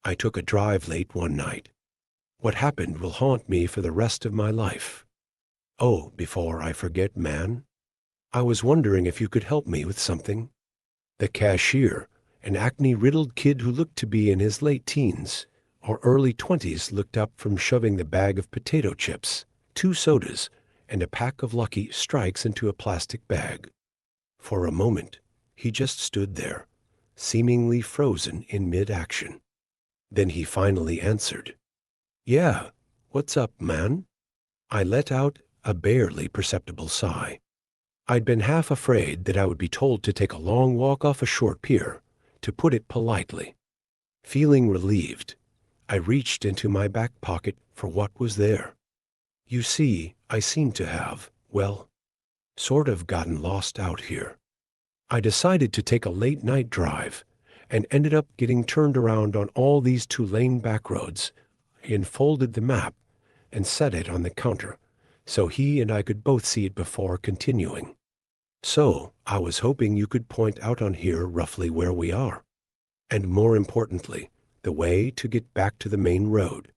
I took a drive late one night. What happened will haunt me for the rest of my life. Oh, before I forget, man, I was wondering if you could help me with something. The cashier, an acne-riddled kid who looked to be in his late teens or early 20s, looked up from shoving the bag of potato chips, 2 sodas, and a pack of Lucky Strikes into a plastic bag. For a moment, he just stood there, seemingly frozen in mid-action. Then he finally answered, "Yeah, what's up, man?" I let out a barely perceptible sigh. I'd been half afraid that I would be told to take a long walk off a short pier, to put it politely. Feeling relieved, I reached into my back pocket for what was there. You see, I seem to have, well, sort of gotten lost out here. I decided to take a late-night drive and ended up getting turned around on all these 2-lane back roads. He unfolded the map and set it on the counter so he and I could both see it before continuing. So, I was hoping you could point out on here roughly where we are. And more importantly, the way to get back to the main road.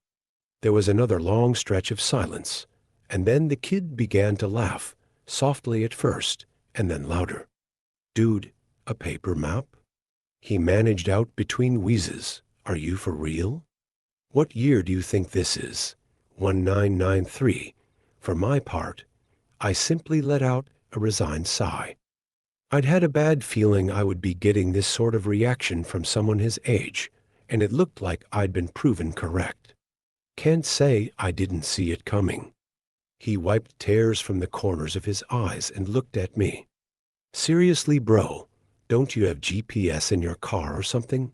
There was another long stretch of silence, and then the kid began to laugh, softly at first, and then louder. "Dude, a paper map?" He managed out between wheezes. "Are you for real? What year do you think this is? 1993. For my part, I simply let out a resigned sigh. I'd had a bad feeling I would be getting this sort of reaction from someone his age, and it looked like I'd been proven correct. Can't say I didn't see it coming. He wiped tears from the corners of his eyes and looked at me. "Seriously, bro, don't you have GPS in your car or something?"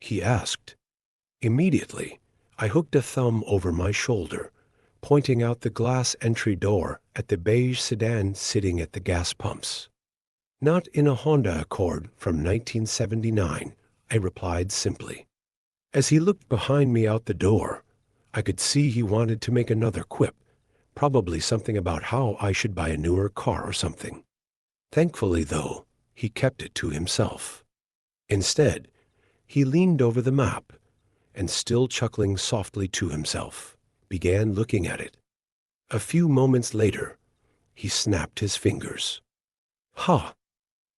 he asked. Immediately, I hooked a thumb over my shoulder, pointing out the glass entry door at the beige sedan sitting at the gas pumps. "Not in a Honda Accord from 1979, I replied simply. As he looked behind me out the door, I could see he wanted to make another quip, probably something about how I should buy a newer car or something. Thankfully, though, he kept it to himself. Instead, he leaned over the map and, still chuckling softly to himself, began looking at it. A few moments later, he snapped his fingers. "Ha!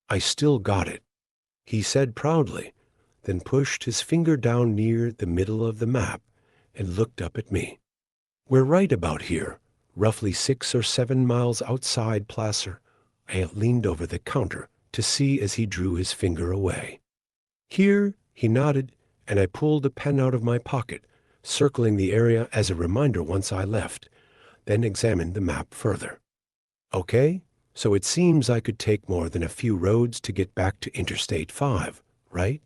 I still got it," he said proudly, then pushed his finger down near the middle of the map and looked up at me. "We're right about here, roughly 6 or 7 miles outside Placer." I leaned over the counter to see as he drew his finger away. "Here," he nodded, and I pulled a pen out of my pocket, circling the area as a reminder once I left, then examined the map further. "Okay, so it seems I could take more than a few roads to get back to Interstate 5, right?"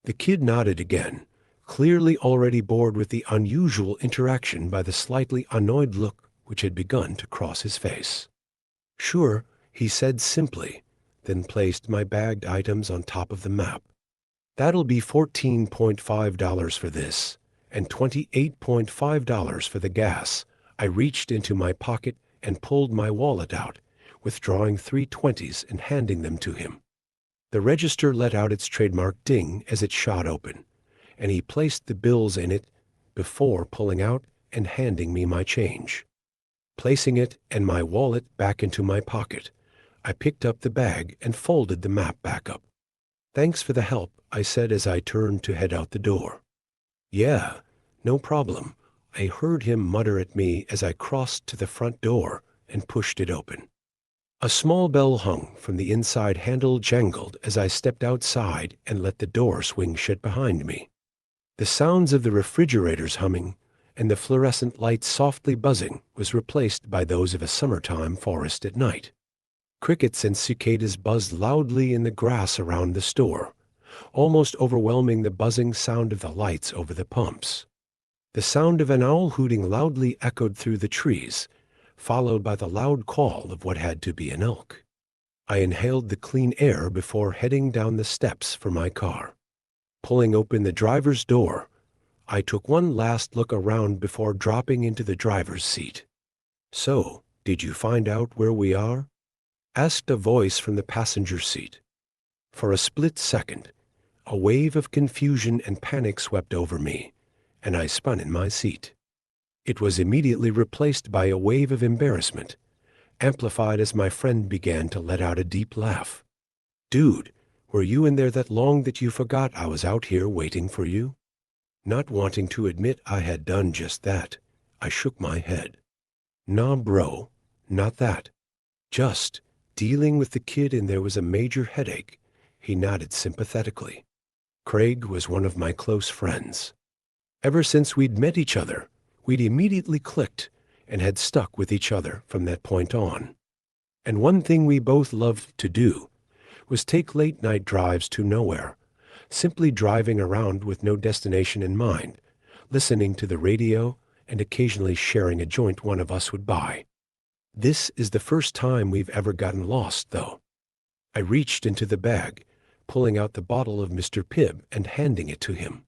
The kid nodded again, clearly already bored with the unusual interaction by the slightly annoyed look which had begun to cross his face. "Sure," he said simply, then placed my bagged items on top of the map. "That'll be $14.5 for this, and $28.5 for the gas." I reached into my pocket and pulled my wallet out, withdrawing 3 20s and handing them to him. The register let out its trademark ding as it shot open, and he placed the bills in it before pulling out and handing me my change. Placing it and my wallet back into my pocket, I picked up the bag and folded the map back up. "Thanks for the help," I said as I turned to head out the door. "Yeah, no problem," I heard him mutter at me as I crossed to the front door and pushed it open. A small bell hung from the inside handle jangled as I stepped outside and let the door swing shut behind me. The sounds of the refrigerators humming and the fluorescent lights softly buzzing was replaced by those of a summertime forest at night. Crickets and cicadas buzzed loudly in the grass around the store, almost overwhelming the buzzing sound of the lights over the pumps. The sound of an owl hooting loudly echoed through the trees, followed by the loud call of what had to be an elk. I inhaled the clean air before heading down the steps for my car. Pulling open the driver's door, I took one last look around before dropping into the driver's seat. "So, did you find out where we are?" asked a voice from the passenger seat. For a split second, A wave of confusion and panic swept over me, and I spun in my seat. It was immediately replaced by a wave of embarrassment, amplified as my friend began to let out a deep laugh. "Dude, were you in there that long that you forgot I was out here waiting for you?" Not wanting to admit I had done just that, I shook my head. "Nah, bro, not that. Just dealing with the kid and there was a major headache." He nodded sympathetically. Craig was one of my close friends. Ever since we'd met each other, we'd immediately clicked and had stuck with each other from that point on. And one thing we both loved to do was take late-night drives to nowhere, simply driving around with no destination in mind, listening to the radio and occasionally sharing a joint one of us would buy. This is the first time we've ever gotten lost, though. I reached into the bag, pulling out the bottle of Mr. Pibb and handing it to him.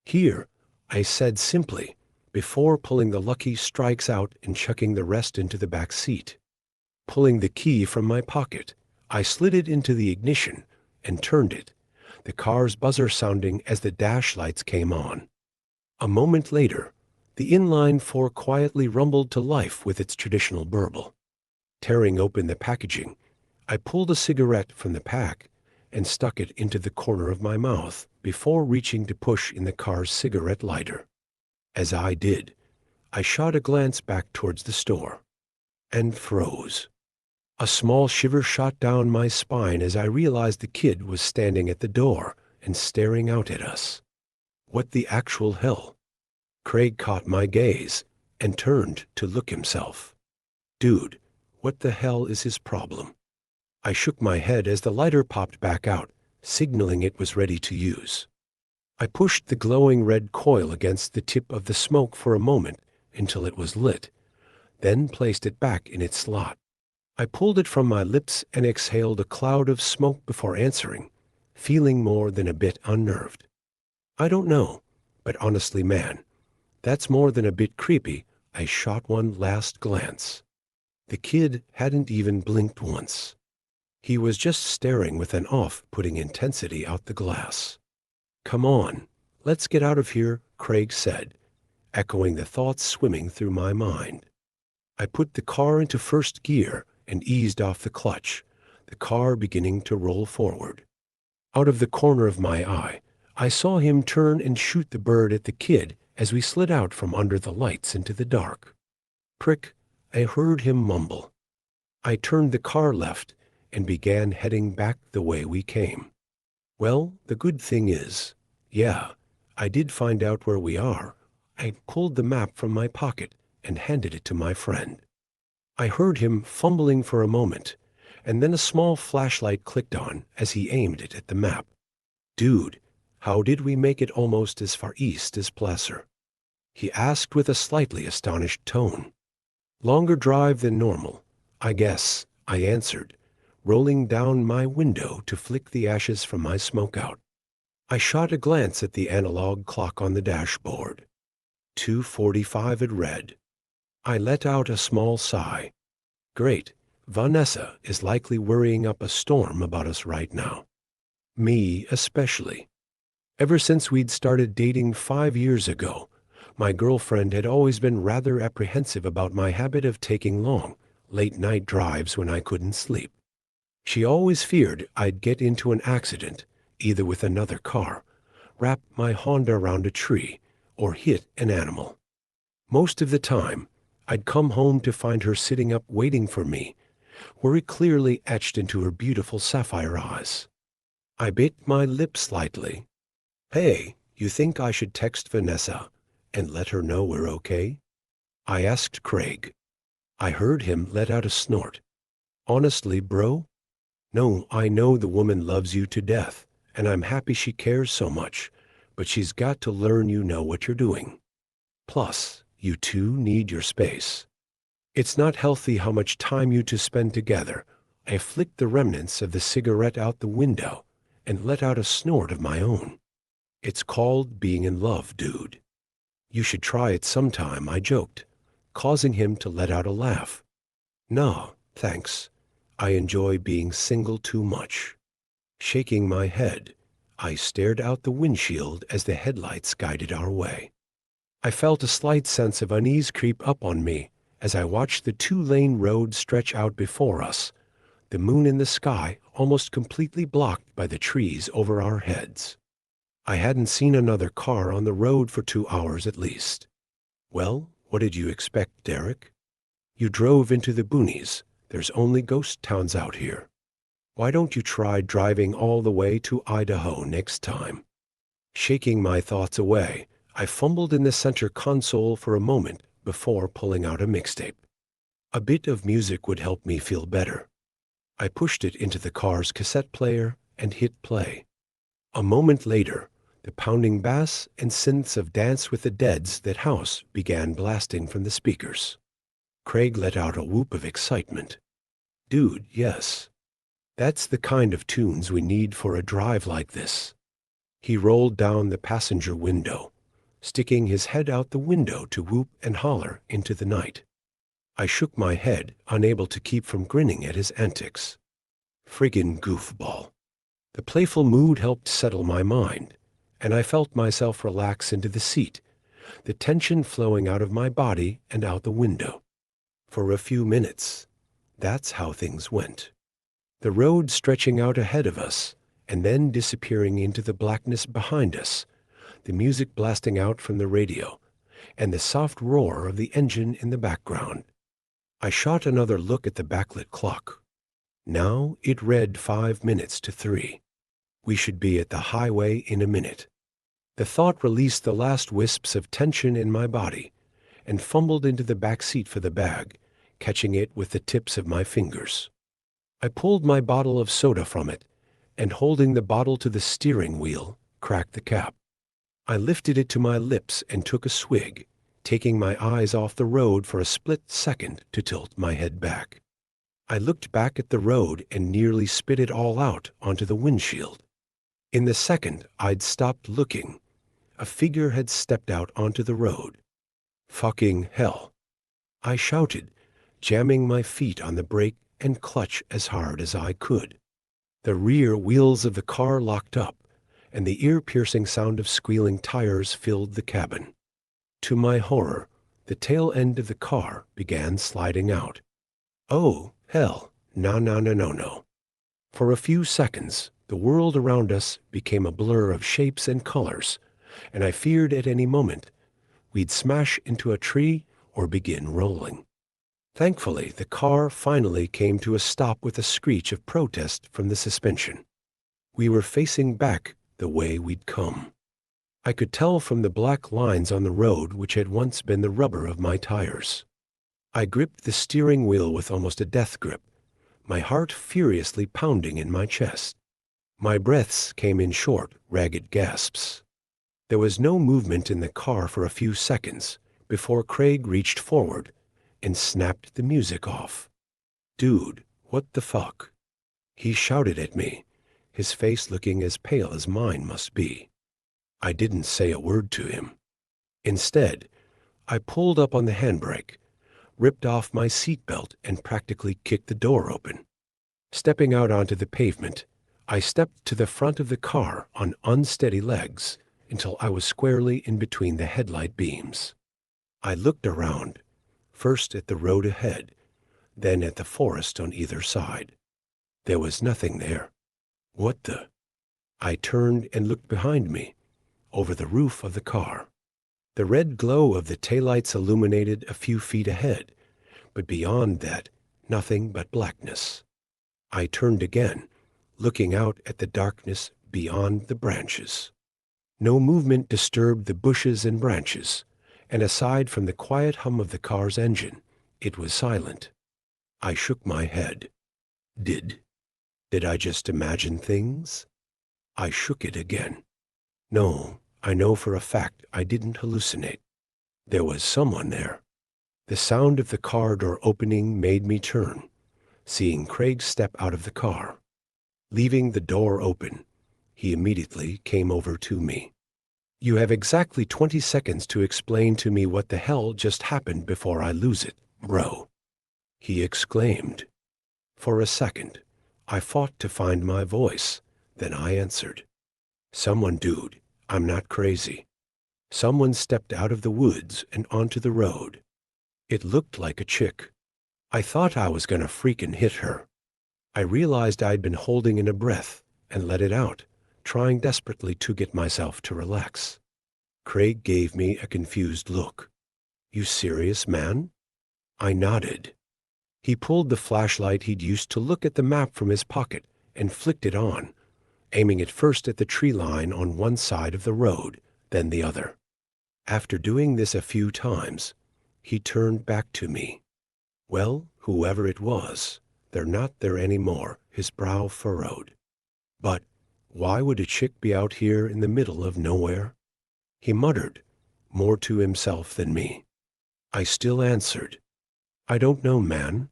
"Here," I said simply, before pulling the Lucky Strikes out and chucking the rest into the back seat. Pulling the key from my pocket, I slid it into the ignition and turned it, the car's buzzer sounding as the dash lights came on. A moment later, the inline four quietly rumbled to life with its traditional burble. Tearing open the packaging, I pulled a cigarette from the pack and stuck it into the corner of my mouth before reaching to push in the car's cigarette lighter. As I did, I shot a glance back towards the store and froze. A small shiver shot down my spine as I realized the kid was standing at the door and staring out at us. What the actual hell? Craig caught my gaze and turned to look himself. "Dude, what the hell is his problem?" I shook my head as the lighter popped back out, signaling it was ready to use. I pushed the glowing red coil against the tip of the smoke for a moment until it was lit, then placed it back in its slot. I pulled it from my lips and exhaled a cloud of smoke before answering, feeling more than a bit unnerved. "I don't know, but honestly, man, that's more than a bit creepy." I shot one last glance. The kid hadn't even blinked once. He was just staring with an off-putting intensity out the glass. "Come on, let's get out of here," Craig said, echoing the thoughts swimming through my mind. I put the car into first gear and eased off the clutch, the car beginning to roll forward. Out of the corner of my eye, I saw him turn and shoot the bird at the kid as we slid out from under the lights into the dark. "Prick," I heard him mumble. I turned the car left and began heading back the way we came. Well, the good thing is, yeah, I did find out where we are. I pulled the map from my pocket and handed it to my friend. I heard him fumbling for a moment, and then a small flashlight clicked on as he aimed it at the map. "Dude, how did we make it almost as far east as Placer?" he asked with a slightly astonished tone. "Longer drive than normal, I guess," I answered, rolling down my window to flick the ashes from my smokeout. I shot a glance at the analog clock on the dashboard. 2:45 it read. I let out a small sigh. Great, Vanessa is likely worrying up a storm about us right now. Me especially. Ever since we'd started dating 5 years ago, my girlfriend had always been rather apprehensive about my habit of taking long, late-night drives when I couldn't sleep. She always feared I'd get into an accident, either with another car, wrap my Honda around a tree, or hit an animal. Most of the time, I'd come home to find her sitting up waiting for me, worry clearly etched into her beautiful sapphire eyes. I bit my lip slightly. "Hey, you think I should text Vanessa and let her know we're okay?" I asked Craig. I heard him let out a snort. "Honestly, bro? No, I know the woman loves you to death, and I'm happy she cares so much, but she's got to learn you know what you're doing. Plus, you two need your space. It's not healthy how much time you two spend together." I flicked the remnants of the cigarette out the window and let out a snort of my own. "It's called being in love, dude. You should try it sometime," I joked, causing him to let out a laugh. "No, thanks. I enjoy being single too much." Shaking my head, I stared out the windshield as the headlights guided our way. I felt a slight sense of unease creep up on me as I watched the two-lane road stretch out before us, the moon in the sky almost completely blocked by the trees over our heads. I hadn't seen another car on the road for 2 hours at least. Well, what did you expect, Derek? You drove into the boonies. There's only ghost towns out here. Why don't you try driving all the way to Idaho next time? Shaking my thoughts away, I fumbled in the center console for a moment before pulling out a mixtape. A bit of music would help me feel better. I pushed it into the car's cassette player and hit play. A moment later, the pounding bass and synths of Dance with the Dead's That House began blasting from the speakers. Craig let out a whoop of excitement. Dude, yes. That's the kind of tunes we need for a drive like this. He rolled down the passenger window, sticking his head out the window to whoop and holler into the night. I shook my head, unable to keep from grinning at his antics. Friggin' goofball. The playful mood helped settle my mind, and I felt myself relax into the seat, the tension flowing out of my body and out the window. For a few minutes, that's how things went. The road stretching out ahead of us, and then disappearing into the blackness behind us, the music blasting out from the radio, and the soft roar of the engine in the background. I shot another look at the backlit clock. Now it read 5 minutes to 3. We should be at the highway in a minute. The thought released the last wisps of tension in my body, and fumbled into the back seat for the bag, catching it with the tips of my fingers. I pulled my bottle of soda from it, and holding the bottle to the steering wheel, cracked the cap. I lifted it to my lips and took a swig, taking my eyes off the road for a split second to tilt my head back. I looked back at the road and nearly spit it all out onto the windshield. In the second I'd stopped looking, a figure had stepped out onto the road. Fucking hell. I shouted, jamming my feet on the brake and clutch as hard as I could. The rear wheels of the car locked up, and the ear-piercing sound of squealing tires filled the cabin. To my horror, the tail end of the car began sliding out. Oh, hell, no. For a few seconds, the world around us became a blur of shapes and colors, and I feared at any moment we'd smash into a tree or begin rolling. Thankfully, the car finally came to a stop with a screech of protest from the suspension. We were facing back the way we'd come. I could tell from the black lines on the road which had once been the rubber of my tires. I gripped the steering wheel with almost a death grip, my heart furiously pounding in my chest. My breaths came in short, ragged gasps. There was no movement in the car for a few seconds before Craig reached forward and snapped the music off. Dude, what the fuck? He shouted at me, his face looking as pale as mine must be. I didn't say a word to him. Instead, I pulled up on the handbrake, ripped off my seatbelt, and practically kicked the door open. Stepping out onto the pavement, I stepped to the front of the car on unsteady legs until I was squarely in between the headlight beams. I looked around, first at the road ahead, then at the forest on either side. There was nothing there. What the? I turned and looked behind me, over the roof of the car. The red glow of the taillights illuminated a few feet ahead, but beyond that, nothing but blackness. I turned again, looking out at the darkness beyond the branches. No movement disturbed the bushes and branches, and aside from the quiet hum of the car's engine, it was silent. I shook my head. Did I just imagine things? I shook it again. No, I know for a fact I didn't hallucinate. There was someone there. The sound of the car door opening made me turn, seeing Craig step out of the car. Leaving the door open, he immediately came over to me. You have exactly 20 seconds to explain to me what the hell just happened before I lose it, bro, he exclaimed. For a second, I fought to find my voice, then I answered. Dude, I'm not crazy. Someone stepped out of the woods and onto the road. It looked like a chick. I thought I was gonna freaking hit her. I realized I'd been holding in a breath and let it out, trying desperately to get myself to relax. Craig gave me a confused look. You serious, man? I nodded. He pulled the flashlight he'd used to look at the map from his pocket and flicked it on, aiming it first at the tree line on one side of the road, then the other. After doing this a few times, he turned back to me. Well, whoever it was, they're not there anymore, his brow furrowed. But why would a chick be out here in the middle of nowhere? He muttered, more to himself than me. I still answered, I don't know, man.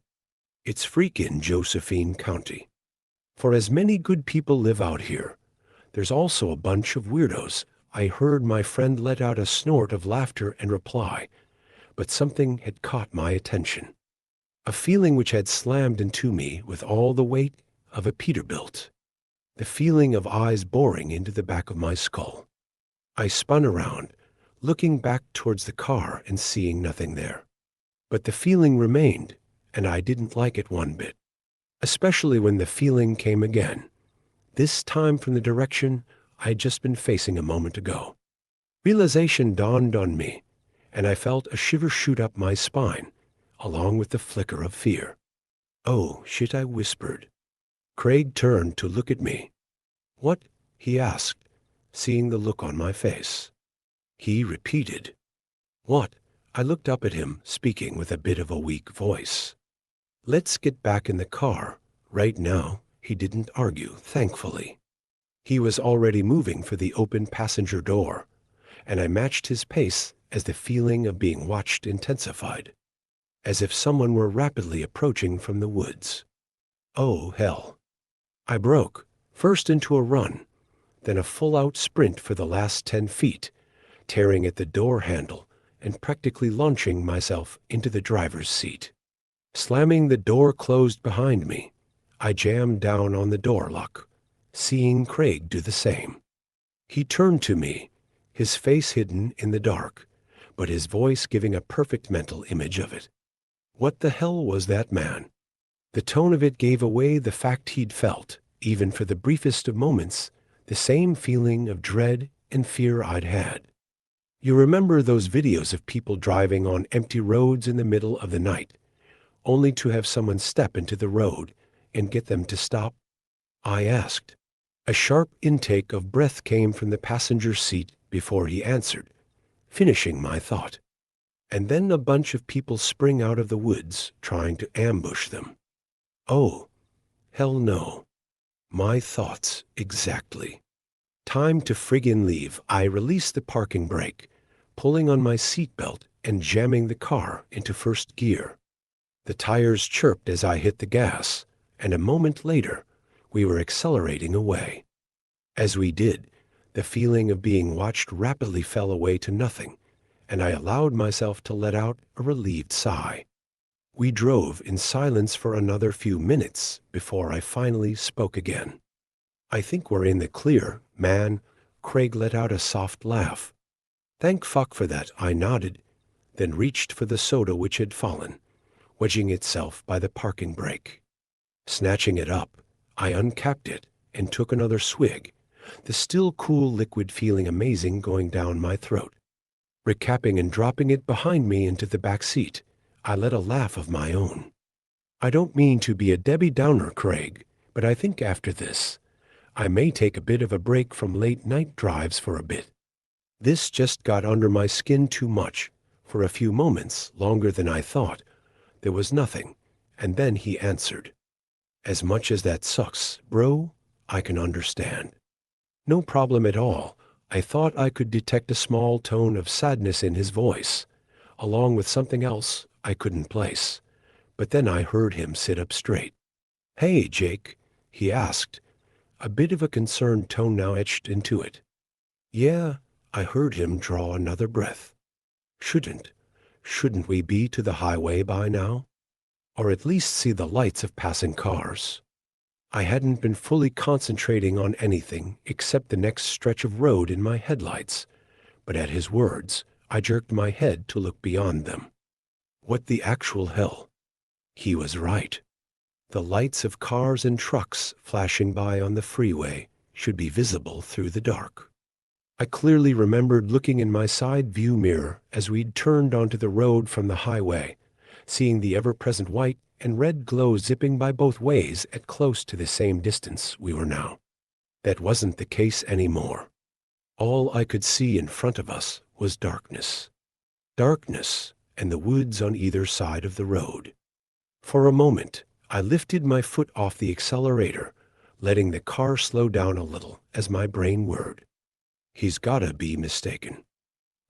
It's freakin' Josephine County. For as many good people live out here, there's also a bunch of weirdos. I heard my friend let out a snort of laughter and reply, but something had caught my attention. A feeling which had slammed into me with all the weight of a Peterbilt. The feeling of eyes boring into the back of my skull. I spun around, looking back towards the car and seeing nothing there. But the feeling remained, and I didn't like it one bit. Especially when the feeling came again, this time from the direction I'd just been facing a moment ago. Realization dawned on me, and I felt a shiver shoot up my spine, along with the flicker of fear. Oh, shit, I whispered. Craig turned to look at me. What? He asked, seeing the look on my face. He repeated. What? I looked up at him, speaking with a bit of a weak voice. Let's get back in the car. Right now, he didn't argue, thankfully. He was already moving for the open passenger door, and I matched his pace as the feeling of being watched intensified, as if someone were rapidly approaching from the woods. Oh, hell. I broke, first into a run, then a full-out sprint for the last 10 feet, tearing at the door handle and practically launching myself into the driver's seat. Slamming the door closed behind me, I jammed down on the door lock, seeing Craig do the same. He turned to me, his face hidden in the dark, but his voice giving a perfect mental image of it. What the hell was that, man? The tone of it gave away the fact he'd felt, even for the briefest of moments, the same feeling of dread and fear I'd had. You remember those videos of people driving on empty roads in the middle of the night, only to have someone step into the road and get them to stop? I asked. A sharp intake of breath came from the passenger seat before he answered, finishing my thought. And then a bunch of people spring out of the woods, trying to ambush them. Oh, hell no. My thoughts exactly. Time to friggin' leave. I released the parking brake, pulling on my seatbelt and jamming the car into first gear. The tires chirped as I hit the gas, and a moment later, we were accelerating away. As we did, the feeling of being watched rapidly fell away to nothing, and I allowed myself to let out a relieved sigh. We drove in silence for another few minutes before I finally spoke again. I think we're in the clear, man. Craig let out a soft laugh. Thank fuck for that, I nodded, then reached for the soda which had fallen, wedging itself by the parking brake. Snatching it up, I uncapped it and took another swig, the still cool liquid feeling amazing going down my throat. Recapping and dropping it behind me into the back seat, I let a laugh of my own. I don't mean to be a Debbie Downer, Craig, but I think after this, I may take a bit of a break from late-night drives for a bit. This just got under my skin too much. For a few moments, longer than I thought, there was nothing, and then he answered. As much as that sucks, bro, I can understand. No problem at all. I thought I could detect a small tone of sadness in his voice, along with something else I couldn't place. But then I heard him sit up straight. Hey, Jake, he asked, a bit of a concerned tone now etched into it. Yeah, I heard him draw another breath. Shouldn't we be to the highway by now? Or at least see the lights of passing cars? I hadn't been fully concentrating on anything except the next stretch of road in my headlights, but at his words, I jerked my head to look beyond them. What the actual hell? He was right. The lights of cars and trucks flashing by on the freeway should be visible through the dark. I clearly remembered looking in my side view mirror as we'd turned onto the road from the highway, seeing the ever-present white and red glow zipping by both ways at close to the same distance we were now. That wasn't the case anymore. All I could see in front of us was darkness. Darkness and the woods on either side of the road. For a moment, I lifted my foot off the accelerator, letting the car slow down a little as my brain whirred. He's gotta be mistaken.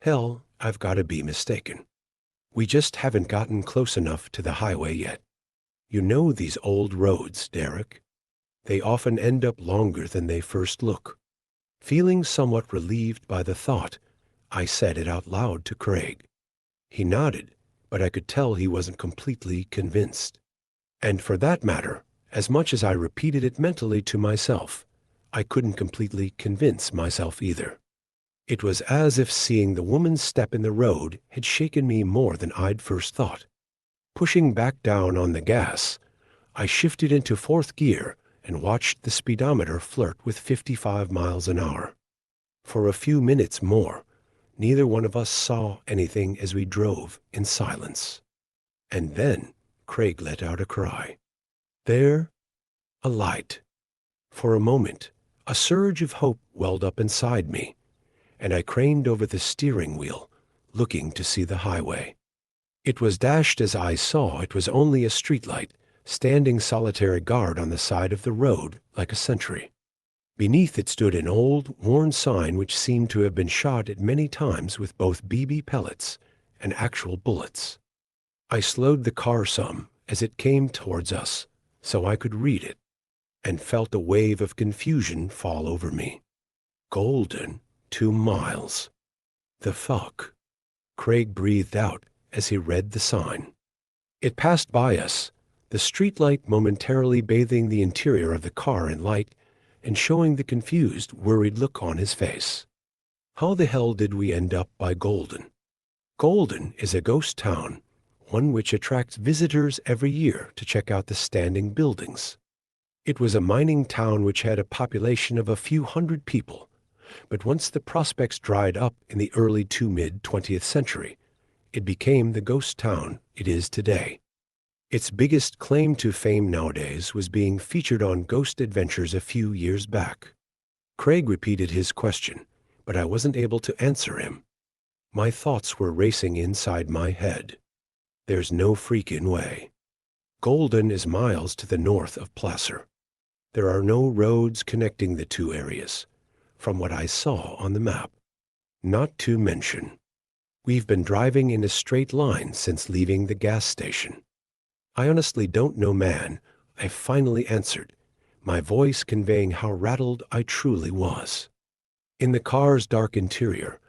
Hell, I've gotta be mistaken. We just haven't gotten close enough to the highway yet. You know these old roads, Derek. They often end up longer than they first look. Feeling somewhat relieved by the thought, I said it out loud to Craig. He nodded, but I could tell he wasn't completely convinced. And for that matter, as much as I repeated it mentally to myself, I couldn't completely convince myself either. It was as if seeing the woman's step in the road had shaken me more than I'd first thought. Pushing back down on the gas, I shifted into fourth gear and watched the speedometer flirt with 55 miles an hour. For a few minutes more, neither one of us saw anything as we drove in silence. And then Craig let out a cry. There, a light. For a moment, a surge of hope welled up inside me, and I craned over the steering wheel, looking to see the highway. It was dashed as I saw it was only a streetlight, standing solitary guard on the side of the road like a sentry. Beneath it stood an old, worn sign which seemed to have been shot at many times with both BB pellets and actual bullets. I slowed the car some as it came towards us so I could read it, and felt a wave of confusion fall over me. Golden, 2 miles. The fuck? Craig breathed out as he read the sign. It passed by us, the streetlight momentarily bathing the interior of the car in light and showing the confused, worried look on his face. How the hell did we end up by Golden? Golden is a ghost town, one which attracts visitors every year to check out the standing buildings. It was a mining town which had a population of a few hundred people, but once the prospects dried up in the early to mid-20th century, it became the ghost town it is today. Its biggest claim to fame nowadays was being featured on Ghost Adventures a few years back. Craig repeated his question, but I wasn't able to answer him. My thoughts were racing inside my head. There's no freaking way. Golden is miles to the north of Placer. There are no roads connecting the two areas, from what I saw on the map. Not to mention, we've been driving in a straight line since leaving the gas station. I honestly don't know, man, I finally answered, my voice conveying how rattled I truly was. In the car's dark interior,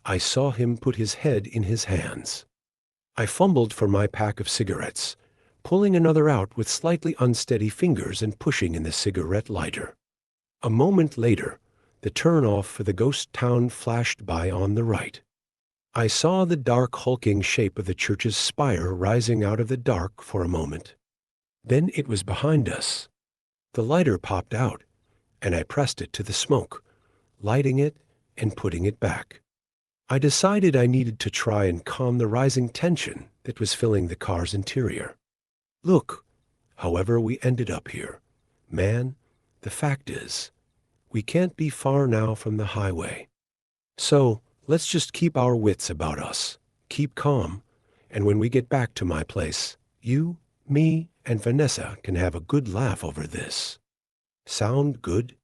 I saw him put his head in his hands. I fumbled for my pack of cigarettes, pulling another out with slightly unsteady fingers and pushing in the cigarette lighter. A moment later, the turn-off for the ghost town flashed by on the right. I saw the dark hulking shape of the church's spire rising out of the dark for a moment. Then it was behind us. The lighter popped out, and I pressed it to the smoke, lighting it and putting it back. I decided I needed to try and calm the rising tension that was filling the car's interior. Look, however we ended up here, man, the fact is, we can't be far now from the highway. So, let's just keep our wits about us, keep calm, and when we get back to my place, you, me, and Vanessa can have a good laugh over this. Sound good?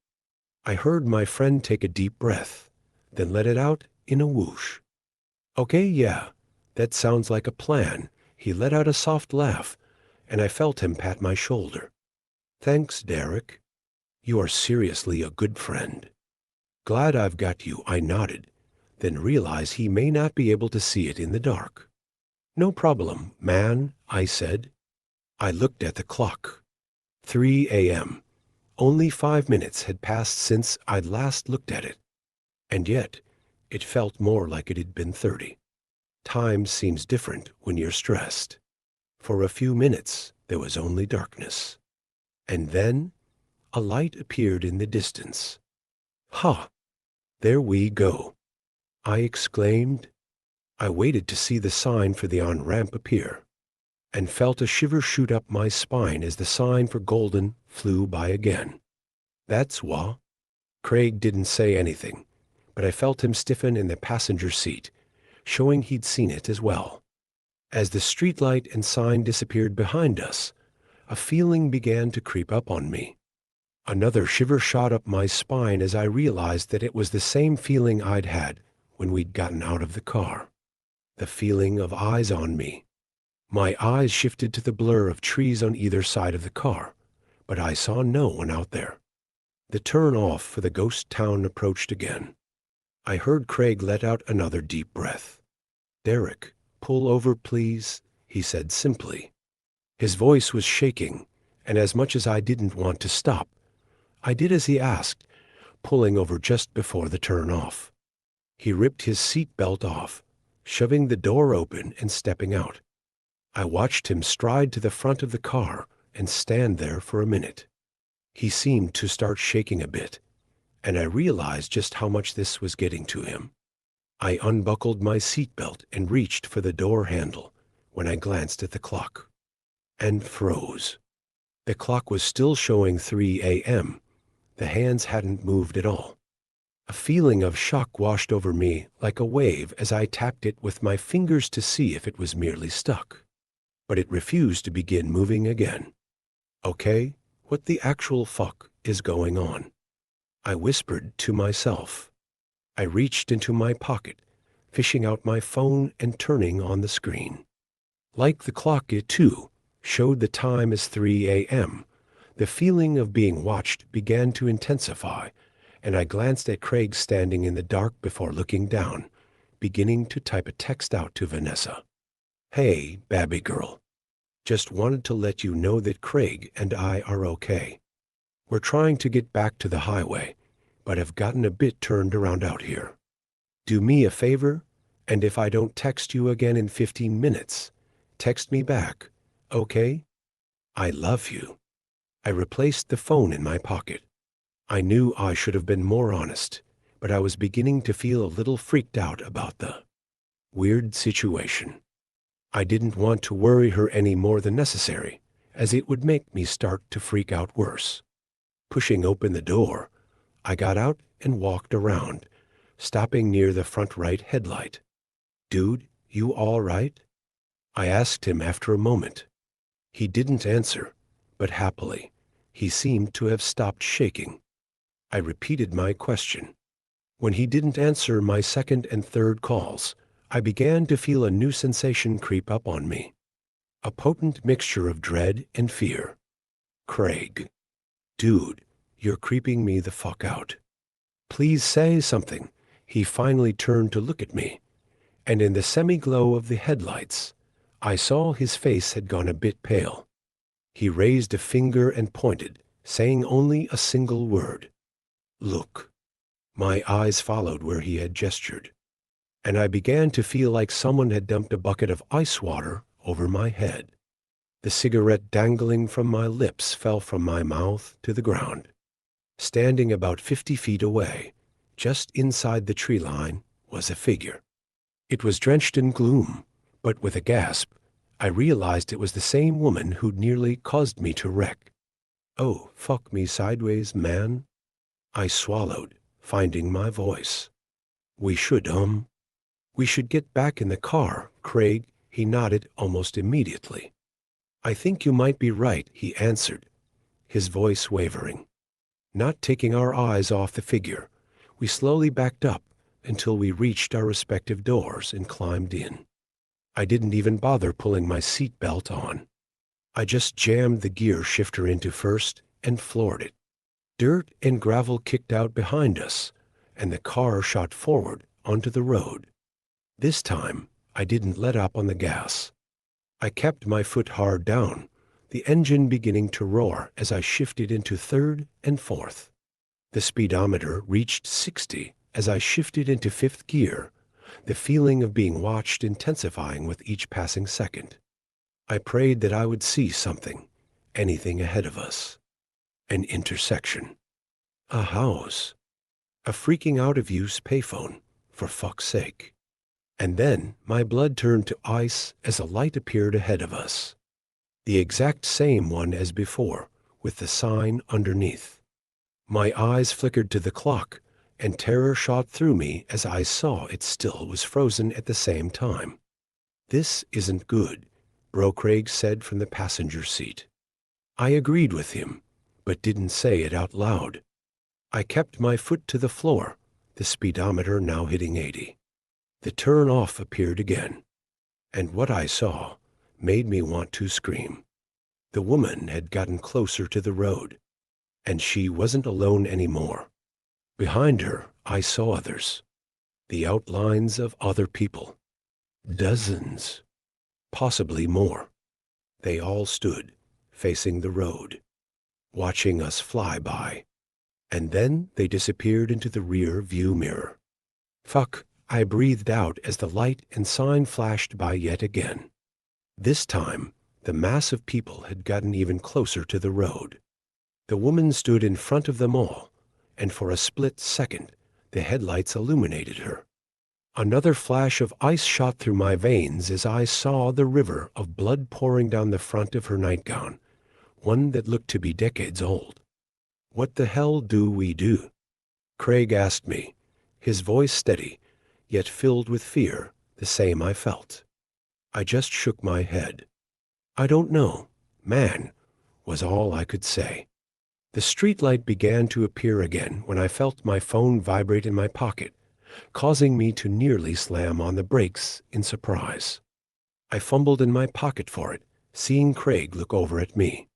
I heard my friend take a deep breath, then let it out in a whoosh. Okay, yeah, that sounds like a plan. He let out a soft laugh, and I felt him pat my shoulder. Thanks, Derek. You are seriously a good friend. Glad I've got you, I nodded, then realized he may not be able to see it in the dark. No problem, man, I said. I looked at the clock. 3 a.m. Only 5 minutes had passed since I'd last looked at it, and yet it felt more like it had been 30. Time seems different when you're stressed. For a few minutes, there was only darkness. And then a light appeared in the distance. Ha! There we go, I exclaimed. I waited to see the sign for the on-ramp appear, and felt a shiver shoot up my spine as the sign for Golden flew by again. That's wha. Craig didn't say anything, but I felt him stiffen in the passenger seat, showing he'd seen it as well. As the streetlight and sign disappeared behind us, a feeling began to creep up on me. Another shiver shot up my spine as I realized that it was the same feeling I'd had when we'd gotten out of the car. The feeling of eyes on me. My eyes shifted to the blur of trees on either side of the car, but I saw no one out there. The turn off for the ghost town approached again. I heard Craig let out another deep breath. "Derek, pull over, please," he said simply. His voice was shaking, and as much as I didn't want to stop, I did as he asked, pulling over just before the turn off. He ripped his seat belt off, shoving the door open and stepping out. I watched him stride to the front of the car and stand there for a minute. He seemed to start shaking a bit, and I realized just how much this was getting to him. I unbuckled my seatbelt and reached for the door handle when I glanced at the clock, and froze. The clock was still showing 3 a.m. The hands hadn't moved at all. A feeling of shock washed over me like a wave as I tapped it with my fingers to see if it was merely stuck. But it refused to begin moving again. "Okay, what the actual fuck is going on?" I whispered to myself. I reached into my pocket, fishing out my phone and turning on the screen. Like the clock, it too showed the time as 3 a.m. The feeling of being watched began to intensify, and I glanced at Craig standing in the dark before looking down, beginning to type a text out to Vanessa. "Hey, babby girl. Just wanted to let you know that Craig and I are okay. We're trying to get back to the highway, but have gotten a bit turned around out here. Do me a favor, and if I don't text you again in 15 minutes, text me back, okay? I love you." I replaced the phone in my pocket. I knew I should have been more honest, but I was beginning to feel a little freaked out about the weird situation. I didn't want to worry her any more than necessary, as it would make me start to freak out worse. Pushing open the door, I got out and walked around, stopping near the front right headlight. "Dude, you all right?" I asked him after a moment. He didn't answer, but happily, he seemed to have stopped shaking. I repeated my question. When he didn't answer my second and third calls, I began to feel a new sensation creep up on me. A potent mixture of dread and fear. "Craig. Dude, you're creeping me the fuck out. Please say something." He finally turned to look at me, and in the semi-glow of the headlights, I saw his face had gone a bit pale. He raised a finger and pointed, saying only a single word. "Look." My eyes followed where he had gestured, and I began to feel like someone had dumped a bucket of ice water over my head. The cigarette dangling from my lips fell from my mouth to the ground. Standing about 50 feet away, just inside the tree line, was a figure. It was drenched in gloom, but with a gasp, I realized it was the same woman who'd nearly caused me to wreck. "Oh, fuck me sideways, man." I swallowed, finding my voice. We should get back in the car, Craig." He nodded almost immediately. "I think you might be right," he answered, his voice wavering. Not taking our eyes off the figure, we slowly backed up until we reached our respective doors and climbed in. I didn't even bother pulling my seat belt on. I just jammed the gear shifter into first and floored it. Dirt and gravel kicked out behind us, and the car shot forward onto the road. This time, I didn't let up on the gas. I kept my foot hard down, the engine beginning to roar as I shifted into third and fourth. The speedometer reached 60 as I shifted into fifth gear, the feeling of being watched intensifying with each passing second. I prayed that I would see something, anything ahead of us. An intersection. A house. A freaking out-of-use payphone, for fuck's sake. And then my blood turned to ice as a light appeared ahead of us. The exact same one as before, with the sign underneath. My eyes flickered to the clock, and terror shot through me as I saw it still was frozen at the same time. "This isn't good," Bro Craig said from the passenger seat. I agreed with him, but didn't say it out loud. I kept my foot to the floor, the speedometer now hitting 80. The turn off appeared again, and what I saw made me want to scream. The woman had gotten closer to the road, and she wasn't alone anymore. Behind her, I saw others, the outlines of other people. Dozens, possibly more. They all stood, facing the road, watching us fly by, and then they disappeared into the rear view mirror. Fuck, I breathed out as the light and sign flashed by yet again. This time, the mass of people had gotten even closer to the road. The woman stood in front of them all, and for a split second, the headlights illuminated her. Another flash of ice shot through my veins as I saw the river of blood pouring down the front of her nightgown, one that looked to be decades old. "What the hell do we do?" Craig asked me, his voice steady, yet filled with fear, the same I felt. I just shook my head. "I don't know, man," was all I could say. The streetlight began to appear again when I felt my phone vibrate in my pocket, causing me to nearly slam on the brakes in surprise. I fumbled in my pocket for it, seeing Craig look over at me.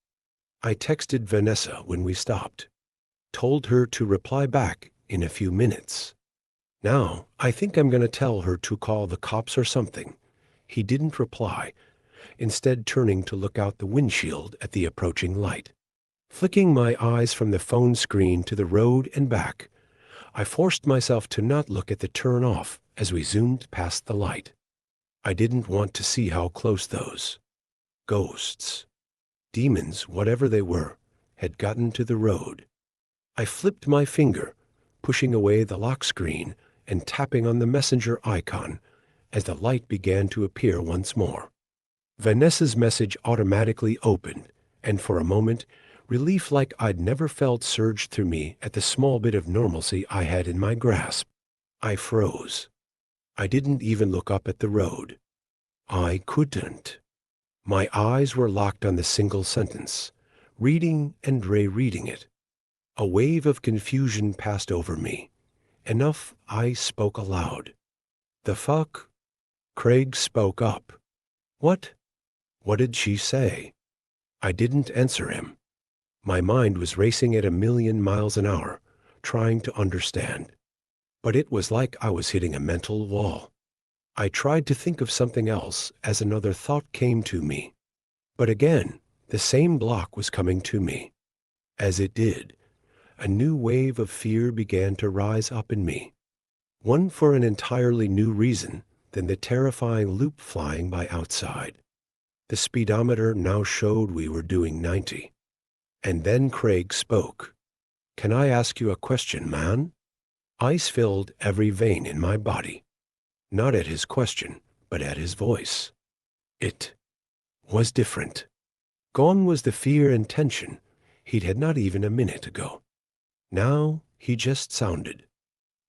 I texted Vanessa when we stopped, told her to reply back in a few minutes. Now, I think I'm going to tell her to call the cops or something. He didn't reply, instead turning to look out the windshield at the approaching light. Flicking my eyes from the phone screen to the road and back, I forced myself to not look at the turn off as we zoomed past the light. I didn't want to see how close those ghosts, demons, whatever they were, had gotten to the road. I flipped my finger, pushing away the lock screen and tapping on the messenger icon as the light began to appear once more. Vanessa's message automatically opened, and for a moment, relief like I'd never felt surged through me at the small bit of normalcy I had in my grasp. I froze. I didn't even look up at the road. I couldn't. My eyes were locked on the single sentence, reading and rereading it. A wave of confusion passed over me. Enough, I spoke aloud. "The fuck?" Craig spoke up. "What? What did she say?" I didn't answer him. My mind was racing at 1,000,000 miles an hour, trying to understand. But it was like I was hitting a mental wall. I tried to think of something else as another thought came to me. But again, the same block was coming to me. As it did, a new wave of fear began to rise up in me. One for an entirely new reason than the terrifying loop flying by outside. The speedometer now showed we were doing 90. And then Craig spoke. "Can I ask you a question, man?" Ice filled every vein in my body. Not at his question, but at his voice. It was different. Gone was the fear and tension he'd had not even a minute ago. Now he just sounded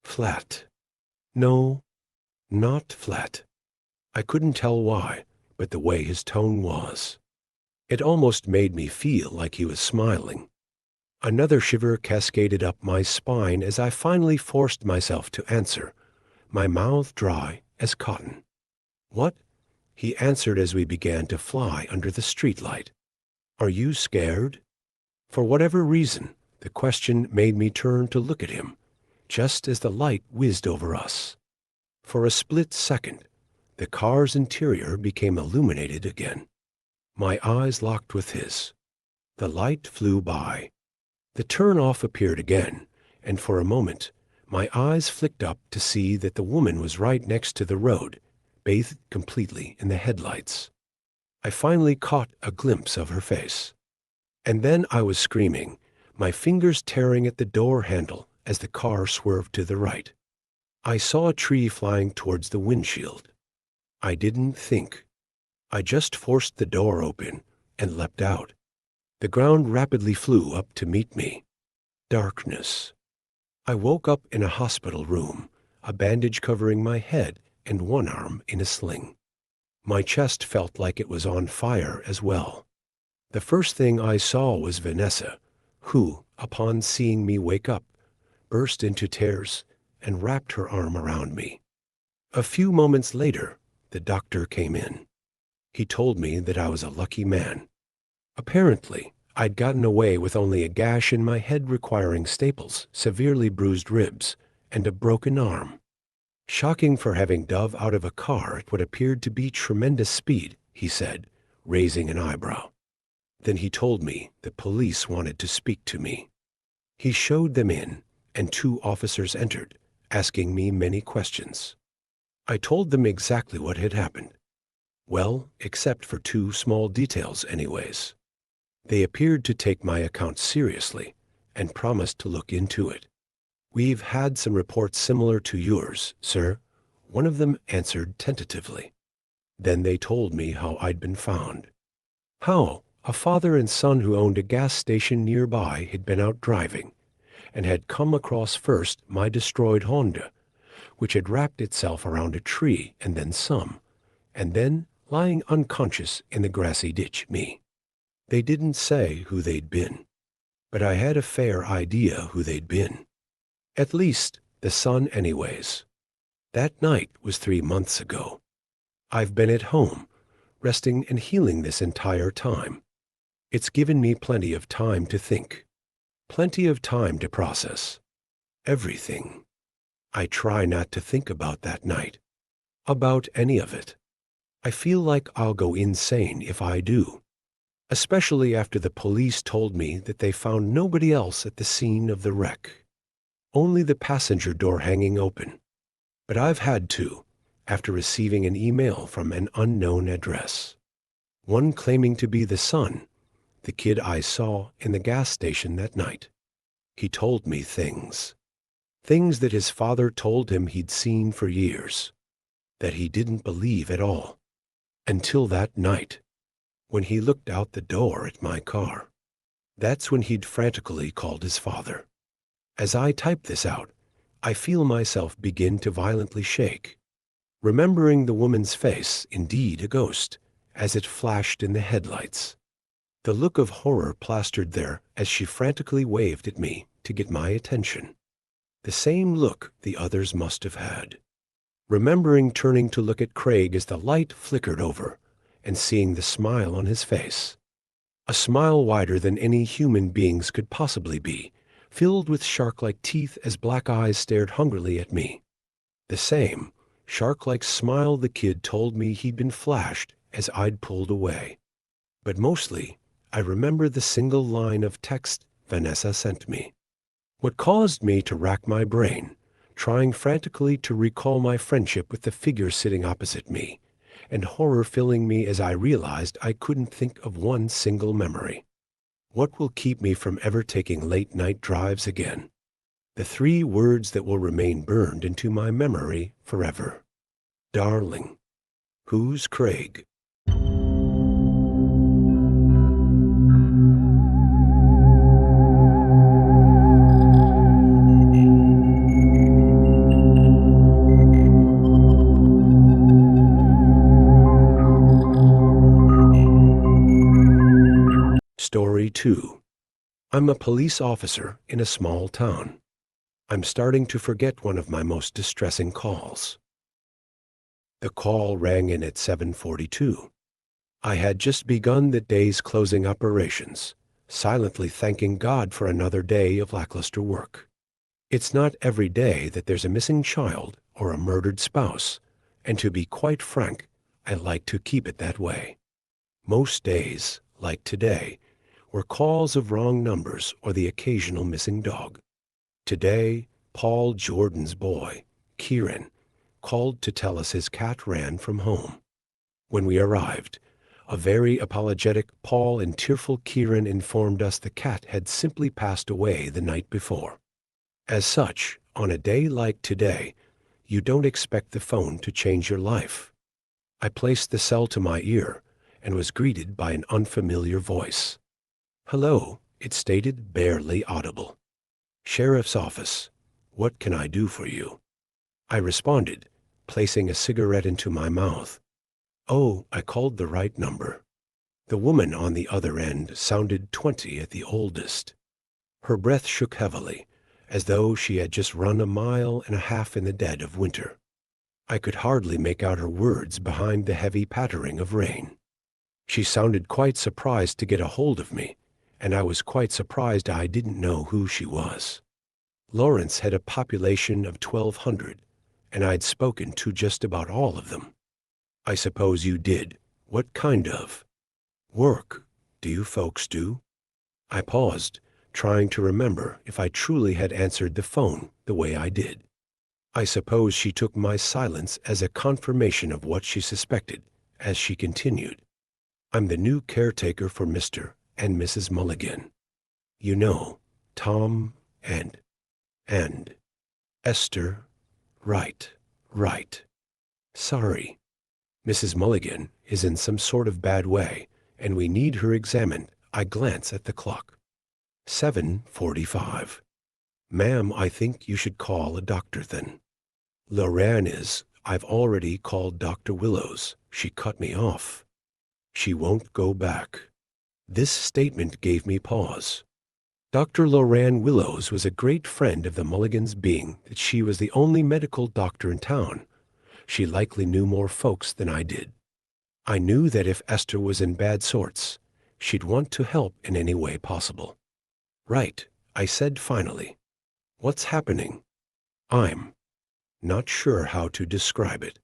flat. No, not flat. I couldn't tell why, but the way his tone was. It almost made me feel like he was smiling. Another shiver cascaded up my spine as I finally forced myself to answer, my mouth dry as cotton. "What?" he answered as we began to fly under the streetlight. "Are you scared?" For whatever reason, the question made me turn to look at him, just as the light whizzed over us. For a split second, the car's interior became illuminated again. My eyes locked with his. The light flew by. The turn-off appeared again, and for a moment, my eyes flicked up to see that the woman was right next to the road, bathed completely in the headlights. I finally caught a glimpse of her face. And then I was screaming, my fingers tearing at the door handle as the car swerved to the right. I saw a tree flying towards the windshield. I didn't think. I just forced the door open and leapt out. The ground rapidly flew up to meet me. Darkness. I woke up in a hospital room, a bandage covering my head and one arm in a sling. My chest felt like it was on fire as well. The first thing I saw was Vanessa, who, upon seeing me wake up, burst into tears and wrapped her arm around me. A few moments later, the doctor came in. He told me that I was a lucky man. Apparently, I'd gotten away with only a gash in my head requiring staples, severely bruised ribs, and a broken arm. Shocking for having dove out of a car at what appeared to be tremendous speed, he said, raising an eyebrow. Then he told me the police wanted to speak to me. He showed them in, and 2 officers entered, asking me many questions. I told them exactly what had happened. Well, except for 2 small details anyways. They appeared to take my account seriously and promised to look into it. "We've had some reports similar to yours, sir," one of them answered tentatively. Then they told me how I'd been found. How a father and son who owned a gas station nearby had been out driving and had come across first my destroyed Honda, which had wrapped itself around a tree and then some, and then lying unconscious in the grassy ditch, me. They didn't say who they'd been, but I had a fair idea who they'd been. At least, the son anyways. That night was 3 months ago. I've been at home, resting and healing this entire time. It's given me plenty of time to think. Plenty of time to process. Everything. I try not to think about that night. About any of it. I feel like I'll go insane if I do. Especially after the police told me that they found nobody else at the scene of the wreck. Only the passenger door hanging open. But I've had to, after receiving an email from an unknown address. One claiming to be the son, the kid I saw in the gas station that night. He told me things. Things that his father told him he'd seen for years. That he didn't believe at all. Until that night, when he looked out the door at my car. That's when he'd frantically called his father. As I type this out, I feel myself begin to violently shake, remembering the woman's face, indeed a ghost, as it flashed in the headlights. The look of horror plastered there as she frantically waved at me to get my attention. The same look the others must have had. Remembering turning to look at Craig as the light flickered over, and seeing the smile on his face. A smile wider than any human being's could possibly be, filled with shark-like teeth as black eyes stared hungrily at me. The same shark-like smile the kid told me he'd been flashed as I'd pulled away. But mostly, I remember the single line of text Vanessa sent me. What caused me to rack my brain, trying frantically to recall my friendship with the figure sitting opposite me, and horror filling me as I realized I couldn't think of one single memory. What will keep me from ever taking late-night drives again? The 3 words that will remain burned into my memory forever. Darling. Who's Craig? Story 2. I'm a police officer in a small town. I'm starting to forget one of my most distressing calls. The call rang in at 7:42. I had just begun the day's closing operations, silently thanking God for another day of lackluster work. It's not every day that there's a missing child or a murdered spouse, and to be quite frank, I like to keep it that way. Most days, like today, were calls of wrong numbers or the occasional missing dog. Today, Paul Jordan's boy, Kieran, called to tell us his cat ran from home. When we arrived, a very apologetic Paul and tearful Kieran informed us the cat had simply passed away the night before. As such, on a day like today, you don't expect the phone to change your life. I placed the cell to my ear and was greeted by an unfamiliar voice. "Hello," it stated, barely audible. "Sheriff's office. What can I do for you?" I responded, placing a cigarette into my mouth. "Oh, I called the right number." The woman on the other end sounded 20 at the oldest. Her breath shook heavily, as though she had just run a mile and a half in the dead of winter. I could hardly make out her words behind the heavy pattering of rain. She sounded quite surprised to get a hold of me, and I was quite surprised I didn't know who she was. Lawrence had a population of 1,200, and I'd spoken to just about all of them. "I suppose you did. What kind of work do you folks do?" I paused, trying to remember if I truly had answered the phone the way I did. I suppose she took my silence as a confirmation of what she suspected, as she continued. "I'm the new caretaker for Mr. and Mrs. Mulligan. You know, Tom and Esther. Right, right. Sorry. Mrs. Mulligan is in some sort of bad way, and we need her examined." I glance at the clock. 7:45. "Ma'am, I think you should call a doctor then." "Lorraine is. I've already called Dr. Willows." She cut me off. "She won't go back." This statement gave me pause. Dr. Lorraine Willows was a great friend of the Mulligans, being that she was the only medical doctor in town. She likely knew more folks than I did. I knew that if Esther was in bad sorts, she'd want to help in any way possible. "Right," I said finally. "What's happening?" "I'm not sure how to describe it.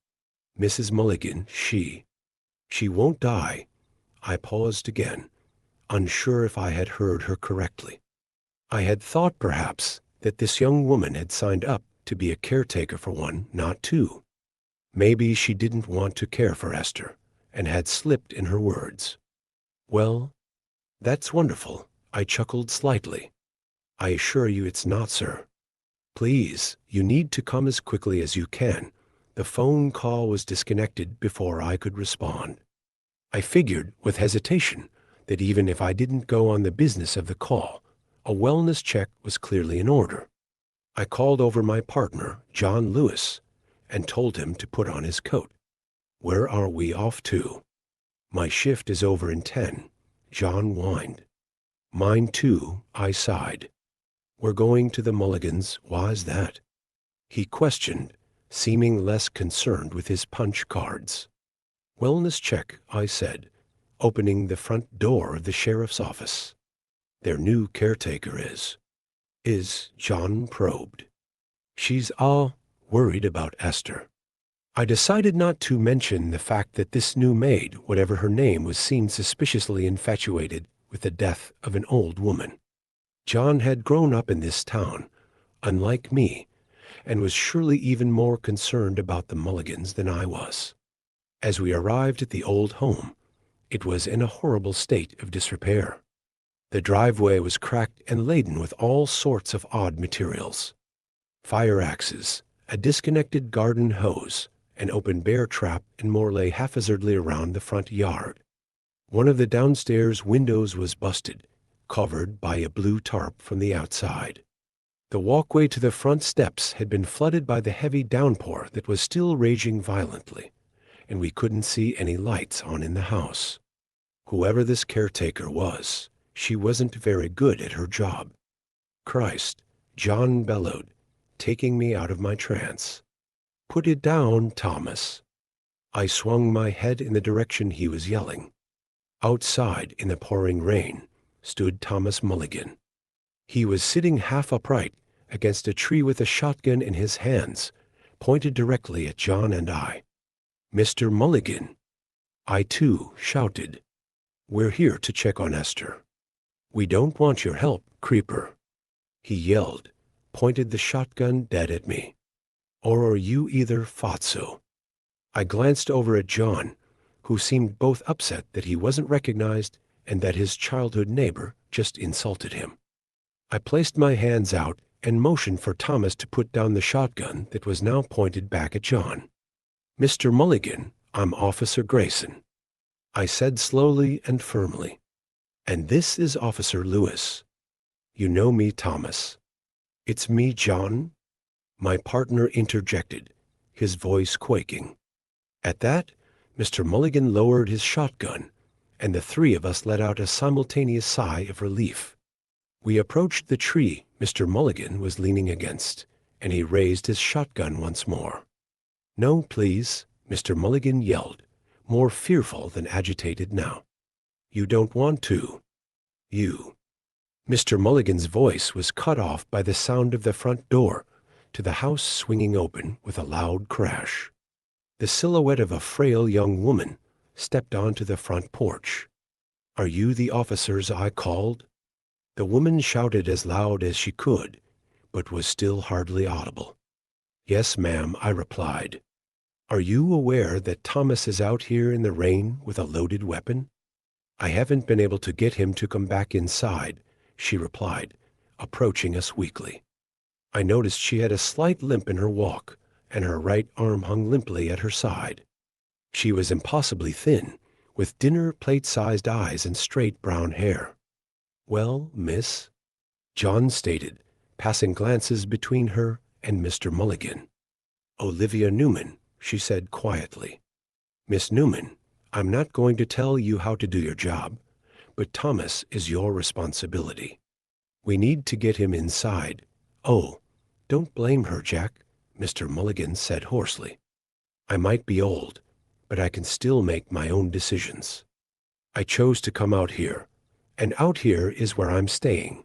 Mrs. Mulligan, she won't die." I paused again, unsure if I had heard her correctly. I had thought perhaps that this young woman had signed up to be a caretaker for one, not two. Maybe she didn't want to care for Esther and had slipped in her words. "Well, that's wonderful." I chuckled slightly. "I assure you it's not, sir. Please, you need to come as quickly as you can." The phone call was disconnected before I could respond. I figured, with hesitation, that even if I didn't go on the business of the call, a wellness check was clearly in order. I called over my partner, John Lewis, and told him to put on his coat. "Where are we off to?" "My shift is over in 10, John whined. "Mine too," I sighed. "We're going to the Mulligans. Why's that?" he questioned, seeming less concerned with his punch cards. "Wellness check," I said, opening the front door of the sheriff's office. "Their new caretaker is," John probed. "She's all worried about Esther." I decided not to mention the fact that this new maid, whatever her name, was seen suspiciously infatuated with the death of an old woman. John had grown up in this town, unlike me, and was surely even more concerned about the Mulligans than I was. As we arrived at the old home, it was in a horrible state of disrepair. The driveway was cracked and laden with all sorts of odd materials. Fire axes, a disconnected garden hose, an open bear trap, and more lay haphazardly around the front yard. One of the downstairs windows was busted, covered by a blue tarp from the outside. The walkway to the front steps had been flooded by the heavy downpour that was still raging violently, and we couldn't see any lights on in the house. Whoever this caretaker was, she wasn't very good at her job. "Christ," John bellowed, taking me out of my trance. "Put it down, Thomas." I swung my head in the direction he was yelling. Outside, in the pouring rain, stood Thomas Mulligan. He was sitting half upright against a tree with a shotgun in his hands, pointed directly at John and I. "Mr. Mulligan!" I too shouted. We're here to check on Esther. We don't want your help, creeper. He yelled, pointed the shotgun dead at me. Or are you either Fatso? I glanced over at John, who seemed both upset that he wasn't recognized and that his childhood neighbor just insulted him. I placed my hands out and motioned for Thomas to put down the shotgun that was now pointed back at John. Mr. Mulligan, I'm Officer Grayson, I said slowly and firmly. And this is Officer Lewis. You know me, Thomas. It's me, John, my partner interjected, his voice quaking. At that, Mr. Mulligan lowered his shotgun, and the three of us let out a simultaneous sigh of relief. We approached the tree Mr. Mulligan was leaning against, and he raised his shotgun once more. No, please, Mr. Mulligan yelled, more fearful than agitated now. You don't want to. You. Mr. Mulligan's voice was cut off by the sound of the front door to the house swinging open with a loud crash. The silhouette of a frail young woman stepped onto the front porch. Are you the officers I called? The woman shouted as loud as she could, but was still hardly audible. Yes, ma'am, I replied. Are you aware that Thomas is out here in the rain with a loaded weapon? I haven't been able to get him to come back inside, she replied, approaching us weakly. I noticed she had a slight limp in her walk, and her right arm hung limply at her side. She was impossibly thin, with dinner plate-sized eyes and straight brown hair. Well, miss, John stated, passing glances between her and Mr. Mulligan. Olivia Newman, she said quietly. Miss Newman, I'm not going to tell you how to do your job, but Thomas is your responsibility. We need to get him inside. Oh, don't blame her, Jack, Mr. Mulligan said hoarsely. I might be old, but I can still make my own decisions. I chose to come out here, and out here is where I'm staying.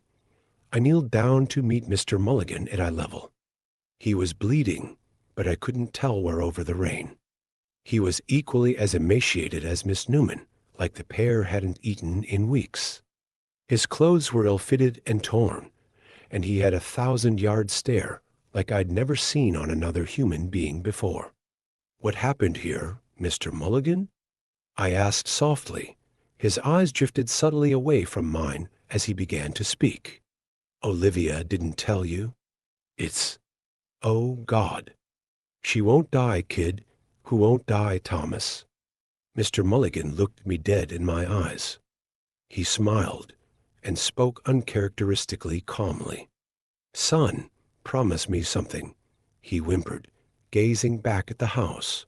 I kneeled down to meet Mr. Mulligan at eye level. He was bleeding, but I couldn't tell where over the rain. He was equally as emaciated as Miss Newman, like the pair hadn't eaten in weeks. His clothes were ill-fitted and torn, and he had a 1,000-yard stare like I'd never seen on another human being before. What happened here, Mr. Mulligan? I asked softly. His eyes drifted subtly away from mine as he began to speak. Olivia didn't tell you? It's... Oh, God. She won't die, kid. Who won't die, Thomas? Mr. Mulligan looked me dead in my eyes. He smiled and spoke uncharacteristically calmly. Son, promise me something, he whimpered, gazing back at the house.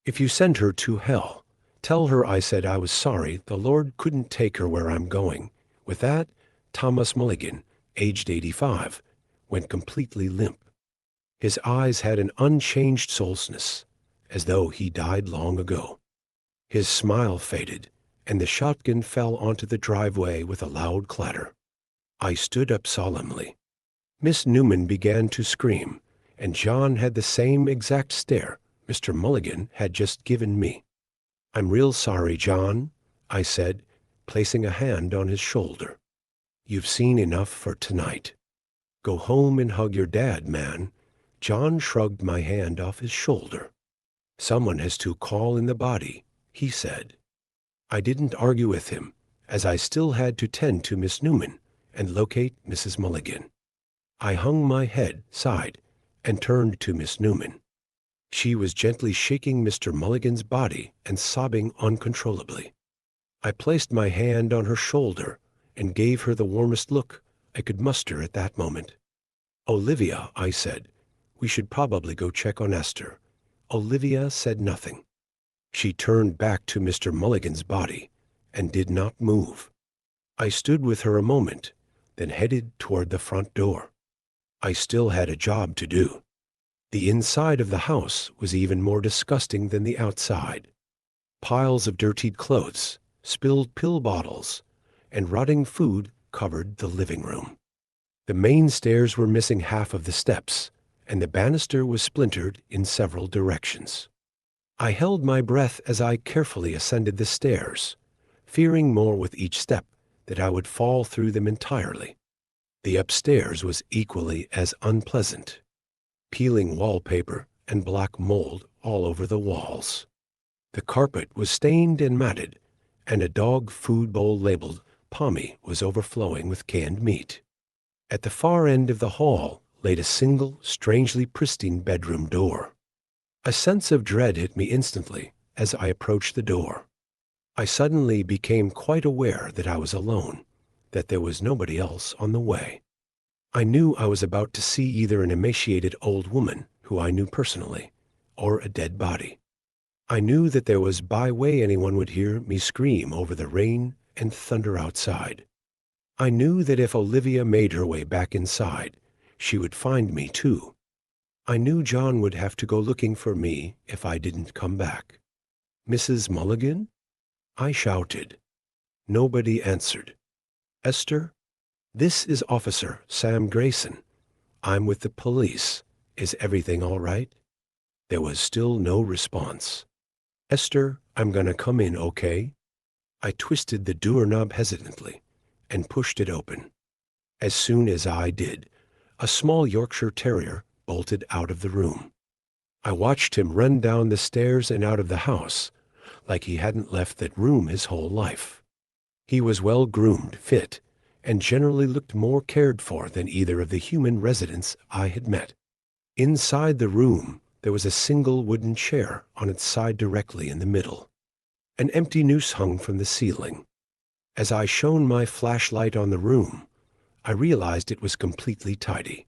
If you send her to hell, tell her I said I was sorry the Lord couldn't take her where I'm going. With that, Thomas Mulligan, aged 85, went completely limp. His eyes had an unchanged soulness, as though he died long ago. His smile faded, and the shotgun fell onto the driveway with a loud clatter. I stood up solemnly. Miss Newman began to scream, and John had the same exact stare Mr. Mulligan had just given me. I'm real sorry, John, I said, placing a hand on his shoulder. You've seen enough for tonight. Go home and hug your dad, man. John shrugged my hand off his shoulder. Someone has to call in the body, he said. I didn't argue with him, as I still had to tend to Miss Newman and locate Mrs. Mulligan. I hung my head, sighed, and turned to Miss Newman. She was gently shaking Mr. Mulligan's body and sobbing uncontrollably. I placed my hand on her shoulder and gave her the warmest look I could muster at that moment. Olivia, I said, we should probably go check on Esther. Olivia said nothing. She turned back to Mr. Mulligan's body and did not move. I stood with her a moment, then headed toward the front door. I still had a job to do. The inside of the house was even more disgusting than the outside. Piles of dirtied clothes, spilled pill bottles, and rotting food covered the living room. The main stairs were missing half of the steps, and the banister was splintered in several directions. I held my breath as I carefully ascended the stairs, fearing more with each step that I would fall through them entirely. The upstairs was equally as unpleasant. Peeling wallpaper and black mold all over the walls. The carpet was stained and matted, and a dog food bowl labeled Pommy was overflowing with canned meat. At the far end of the hall laid a single, strangely pristine bedroom door. A sense of dread hit me instantly as I approached the door. I suddenly became quite aware that I was alone, that there was nobody else on the way. I knew I was about to see either an emaciated old woman who I knew personally, or a dead body. I knew that there was by way anyone would hear me scream over the rain and thunder outside. I knew that if Olivia made her way back inside, she would find me too. I knew John would have to go looking for me if I didn't come back. "Mrs. Mulligan?" I shouted. Nobody answered. "Esther? This is Officer Sam Grayson. I'm with the police. Is everything all right?" There was still no response. "Esther, I'm gonna come in, okay?" I twisted the doorknob hesitantly and pushed it open. As soon as I did, a small Yorkshire Terrier bolted out of the room. I watched him run down the stairs and out of the house, like he hadn't left that room his whole life. He was well-groomed, fit, and generally looked more cared for than either of the human residents I had met. Inside the room, there was a single wooden chair on its side directly in the middle. An empty noose hung from the ceiling. As I shone my flashlight on the room, I realized it was completely tidy.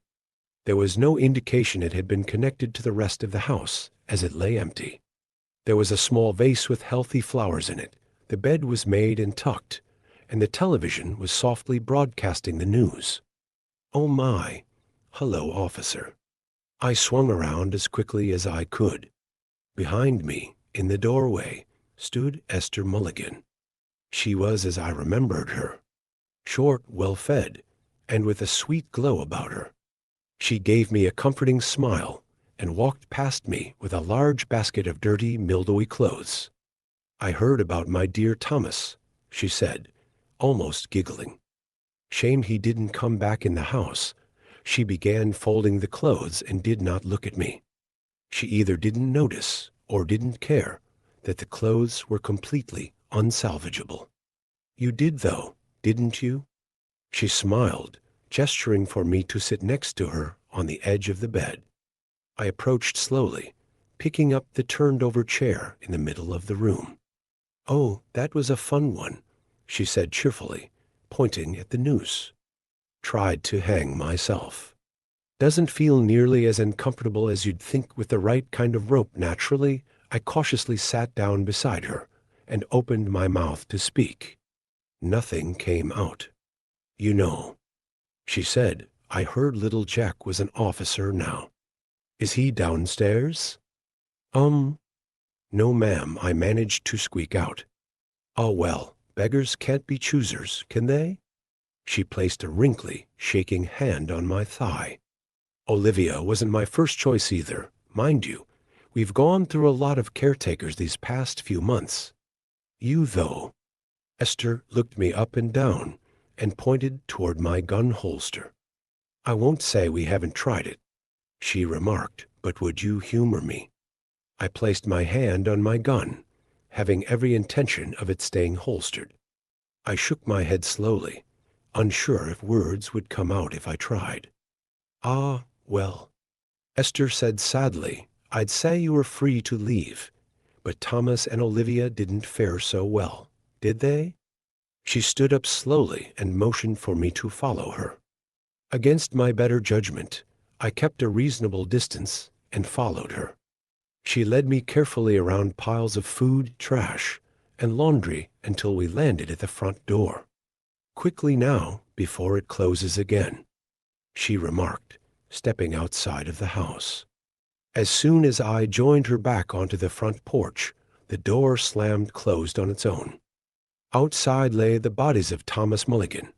There was no indication it had been connected to the rest of the house, as it lay empty. There was a small vase with healthy flowers in it. The bed was made and tucked, and the television was softly broadcasting the news. Oh my! Hello, officer. I swung around as quickly as I could. Behind me, in the doorway, stood Esther Mulligan. She was as I remembered her. Short, well-fed, and with a sweet glow about her. She gave me a comforting smile and walked past me with a large basket of dirty, mildewy clothes. "I heard about my dear Thomas," she said, almost giggling. "Shame he didn't come back in the house." She began folding the clothes and did not look at me. She either didn't notice or didn't care that the clothes were completely unsalvageable. "You did, though, didn't you?" She smiled, gesturing for me to sit next to her on the edge of the bed. I approached slowly, picking up the turned-over chair in the middle of the room. "Oh, that was a fun one," she said cheerfully, pointing at the noose. "Tried to hang myself. Doesn't feel nearly as uncomfortable as you'd think with the right kind of rope naturally." I cautiously sat down beside her and opened my mouth to speak. Nothing came out. "You know," she said, "I heard little Jack was an officer now. Is he downstairs?" No, ma'am," I managed to squeak out. "Oh, well, beggars can't be choosers, can they?" She placed a wrinkly, shaking hand on my thigh. "Olivia wasn't my first choice either, mind you. We've gone through a lot of caretakers these past few months. You, though." Esther looked me up and down and pointed toward my gun holster. "I won't say we haven't tried it," she remarked, "but would you humor me?" I placed my hand on my gun, having every intention of it staying holstered. I shook my head slowly, unsure if words would come out if I tried. "Ah, well," Esther said sadly, "I'd say you were free to leave, but Thomas and Olivia didn't fare so well, did they?" She stood up slowly and motioned for me to follow her. Against my better judgment, I kept a reasonable distance and followed her. She led me carefully around piles of food, trash, and laundry until we landed at the front door. "Quickly now, before it closes again," she remarked, stepping outside of the house. As soon as I joined her back onto the front porch, the door slammed closed on its own. Outside lay the bodies of Thomas Mulligan,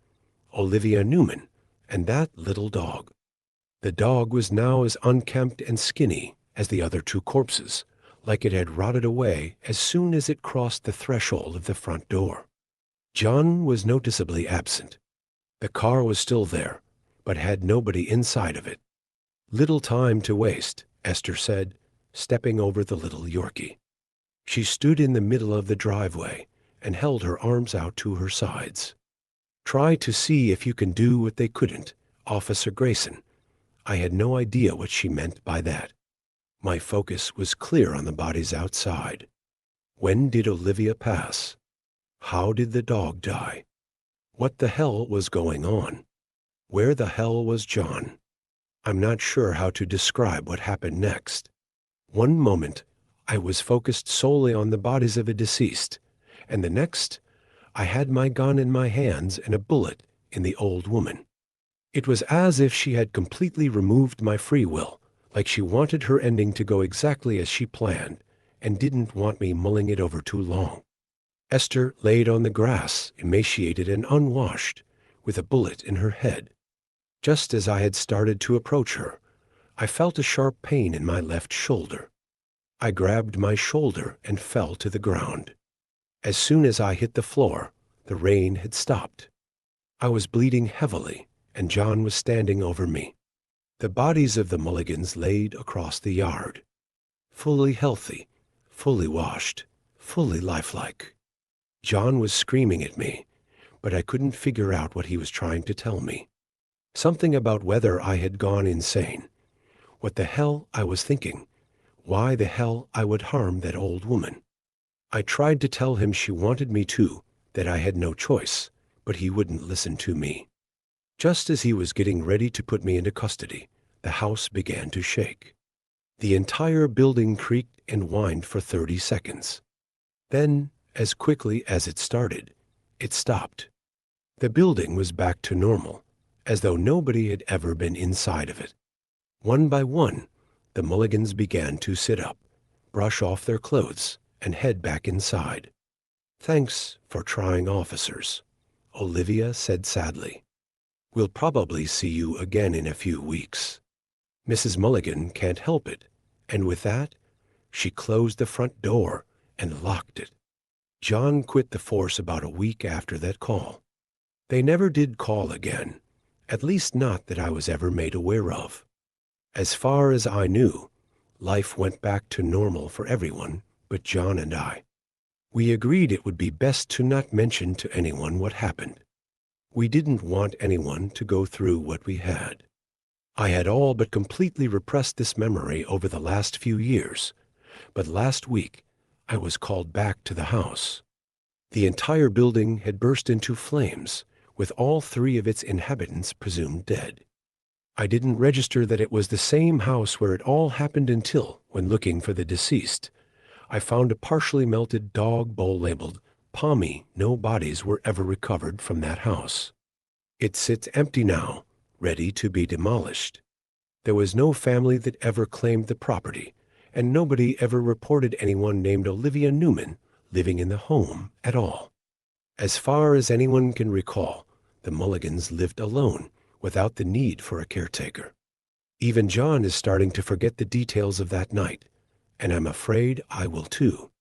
Olivia Newman, and that little dog. The dog was now as unkempt and skinny as the other two corpses, like it had rotted away as soon as it crossed the threshold of the front door. John was noticeably absent. The car was still there, but had nobody inside of it. Little time to waste, Esther said, stepping over the little Yorkie. She stood in the middle of the driveway and held her arms out to her sides. Try to see if you can do what they couldn't, Officer Grayson. I had no idea what she meant by that. My focus was clear on the bodies outside. When did Olivia pass? How did the dog die? What the hell was going on? Where the hell was John? I'm not sure how to describe what happened next. One moment, I was focused solely on the bodies of a deceased, and the next, I had my gun in my hands and a bullet in the old woman. It was as if she had completely removed my free will, like she wanted her ending to go exactly as she planned, and didn't want me mulling it over too long. Esther laid on the grass, emaciated and unwashed, with a bullet in her head. Just as I had started to approach her, I felt a sharp pain in my left shoulder. I grabbed my shoulder and fell to the ground. As soon as I hit the floor, the rain had stopped. I was bleeding heavily, and John was standing over me. The bodies of the Mulligans laid across the yard. Fully healthy, fully washed, fully lifelike. John was screaming at me, but I couldn't figure out what he was trying to tell me. Something about whether I had gone insane, what the hell I was thinking, why the hell I would harm that old woman. I tried to tell him she wanted me to, that I had no choice, but he wouldn't listen to me. Just as he was getting ready to put me into custody, the house began to shake. The entire building creaked and whined for 30 seconds. Then, as quickly as it started, it stopped. The building was back to normal, as though nobody had ever been inside of it. One by one, the Mulligans began to sit up, brush off their clothes, and head back inside. "Thanks for trying, officers," Olivia said sadly. "We'll probably see you again in a few weeks." Mrs. Mulligan can't help it, and with that, she closed the front door and locked it. John quit the force about a week after that call. They never did call again, at least not that I was ever made aware of. As far as I knew, life went back to normal for everyone but John and I. We agreed it would be best to not mention to anyone what happened. We didn't want anyone to go through what we had. I had all but completely repressed this memory over the last few years, but last week I was called back to the house. The entire building had burst into flames, with all 3 of its inhabitants presumed dead. I didn't register that it was the same house where it all happened until, when looking for the deceased, I found a partially melted dog bowl labeled "Pommy, no bodies were ever recovered from that house." It sits empty now, ready to be demolished. There was no family that ever claimed the property, and nobody ever reported anyone named Olivia Newman living in the home at all. As far as anyone can recall, the Mulligans lived alone, without the need for a caretaker. Even John is starting to forget the details of that night, and I'm afraid I will too.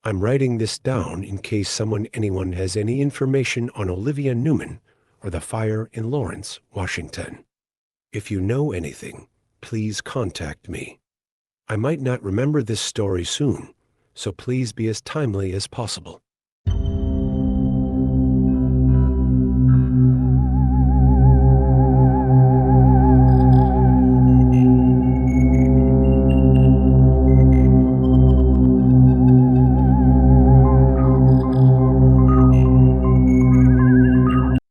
I'm writing this down in case anyone has any information on Olivia Newman or the fire in Lawrence, Washington. If you know anything, please contact me. I might not remember this story soon, so please be as timely as possible.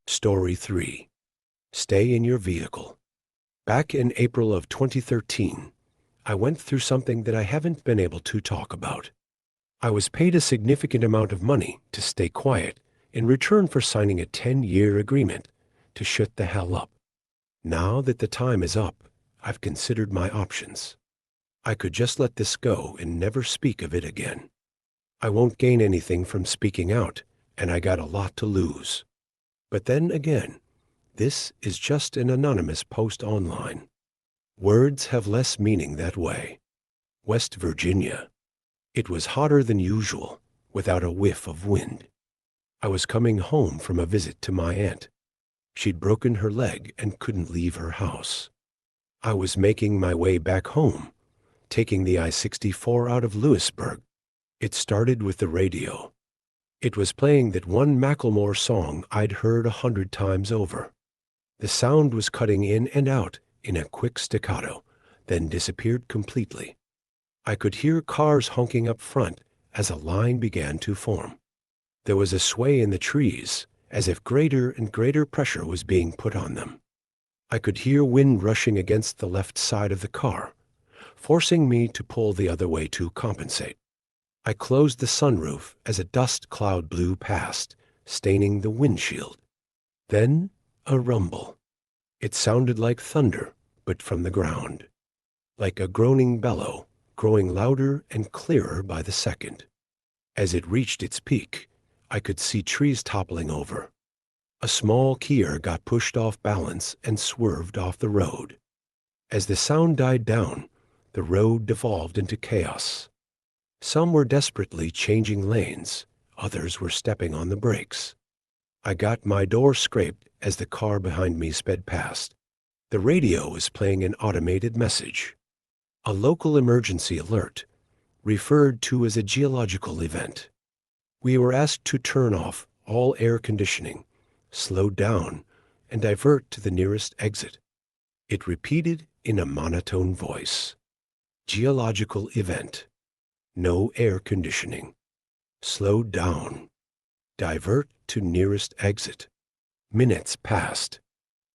Story 3. Stay in your vehicle. Back in April of 2013, I went through something that I haven't been able to talk about. I was paid a significant amount of money to stay quiet in return for signing a 10-year agreement to shut the hell up. Now that the time is up, I've considered my options. I could just let this go and never speak of it again. I won't gain anything from speaking out, and I got a lot to lose. But then again, this is just an anonymous post online. Words have less meaning that way. West Virginia. It was hotter than usual, without a whiff of wind. I was coming home from a visit to my aunt. She'd broken her leg and couldn't leave her house. I was making my way back home, taking the I-64 out of Lewisburg. It started with the radio. It was playing that one Macklemore song I'd heard 100 times over. The sound was cutting in and out in a quick staccato, then disappeared completely. I could hear cars honking up front as a line began to form. There was a sway in the trees, as if greater and greater pressure was being put on them. I could hear wind rushing against the left side of the car, forcing me to pull the other way to compensate. I closed the sunroof as a dust cloud blew past, staining the windshield. Then a rumble. It sounded like thunder, but from the ground. Like a groaning bellow, growing louder and clearer by the second. As it reached its peak, I could see trees toppling over. A small Kia got pushed off balance and swerved off the road. As the sound died down, the road devolved into chaos. Some were desperately changing lanes, others were stepping on the brakes. I got my door scraped as the car behind me sped past. The radio was playing an automated message. A local emergency alert, referred to as a geological event. We were asked to turn off all air conditioning, slow down, and divert to the nearest exit. It repeated in a monotone voice. Geological event. No air conditioning. Slow down. Divert to nearest exit. Minutes passed.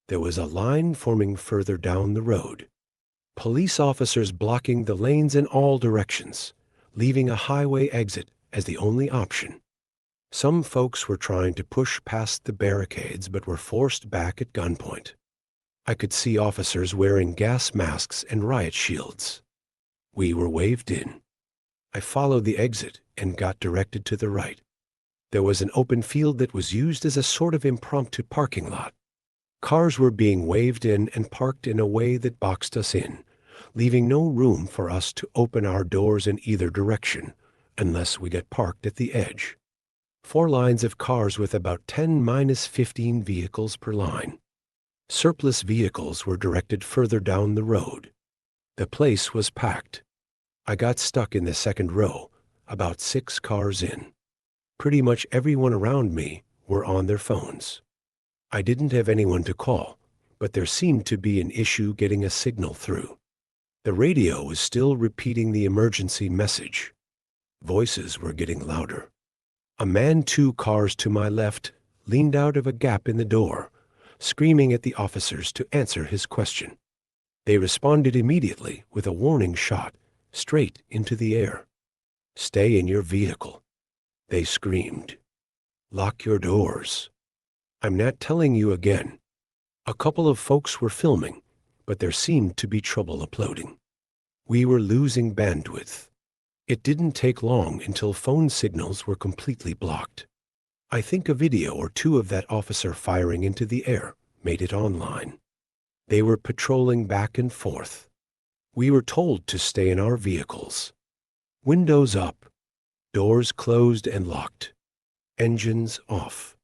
There was a line forming further down the road. Police officers blocking the lanes in all directions, leaving a highway exit as the only option. Some folks were trying to push past the barricades but were forced back at gunpoint. I could see officers wearing gas masks and riot shields. We were waved in. I followed the exit and got directed to the right. There was an open field that was used as a sort of impromptu parking lot. Cars were being waved in and parked in a way that boxed us in, leaving no room for us to open our doors in either direction, unless we got parked at the edge. 4 lines of cars with about 10-15 vehicles per line. Surplus vehicles were directed further down the road. The place was packed. I got stuck in the second row, about 6 cars in. Pretty much everyone around me were on their phones. I didn't have anyone to call, but there seemed to be an issue getting a signal through. The radio was still repeating the emergency message. Voices were getting louder. A man 2 cars to my left leaned out of a gap in the door, screaming at the officers to answer his question. They responded immediately with a warning shot straight into the air. "Stay in your vehicle," they screamed. "Lock your doors." I'm not telling you again. A couple of folks were filming, but there seemed to be trouble uploading. We were losing bandwidth. It didn't take long until phone signals were completely blocked. I think a video or 2 of that officer firing into the air made it online. They were patrolling back and forth. We were told to stay in our vehicles. Windows up, doors closed and locked, engines off.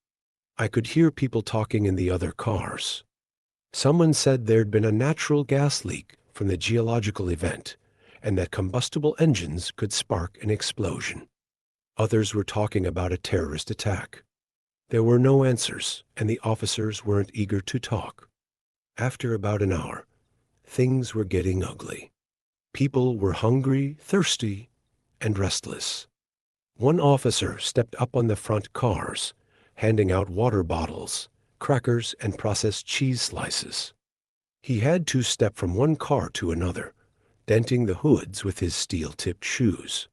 I could hear people talking in the other cars. Someone said there'd been a natural gas leak from the geological event and that combustible engines could spark an explosion. Others were talking about a terrorist attack. There were no answers, and the officers weren't eager to talk. After about an hour, things were getting ugly. People were hungry, thirsty, and restless. One officer stepped up on the front cars, handing out water bottles, crackers, and processed cheese slices. He had to step from one car to another, denting the hoods with his steel-tipped shoes.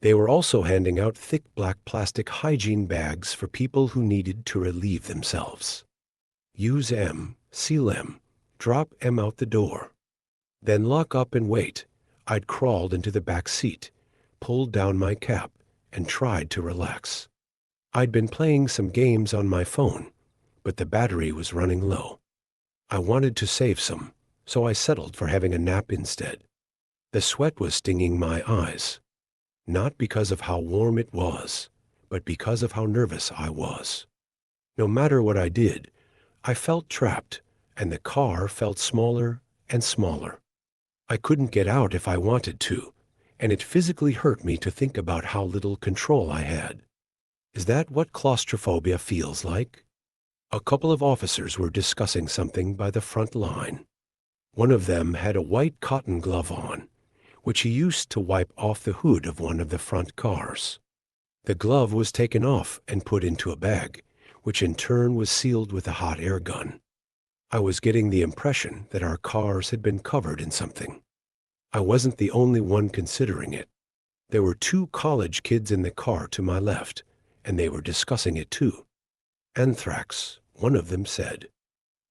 They were also handing out thick black plastic hygiene bags for people who needed to relieve themselves. Use M, seal M, drop M out the door. Then lock up and wait. I'd crawled into the back seat, pulled down my cap, and tried to relax. I'd been playing some games on my phone, but the battery was running low. I wanted to save some, so I settled for having a nap instead. The sweat was stinging my eyes, not because of how warm it was, but because of how nervous I was. No matter what I did, I felt trapped, and the car felt smaller and smaller. I couldn't get out if I wanted to, and it physically hurt me to think about how little control I had. Is that what claustrophobia feels like? A couple of officers were discussing something by the front line. One of them had a white cotton glove on, which he used to wipe off the hood of one of the front cars. The glove was taken off and put into a bag, which in turn was sealed with a hot air gun. I was getting the impression that our cars had been covered in something. I wasn't the only one considering it. There were two college kids in the car to my left, and they were discussing it too. Anthrax, one of them said.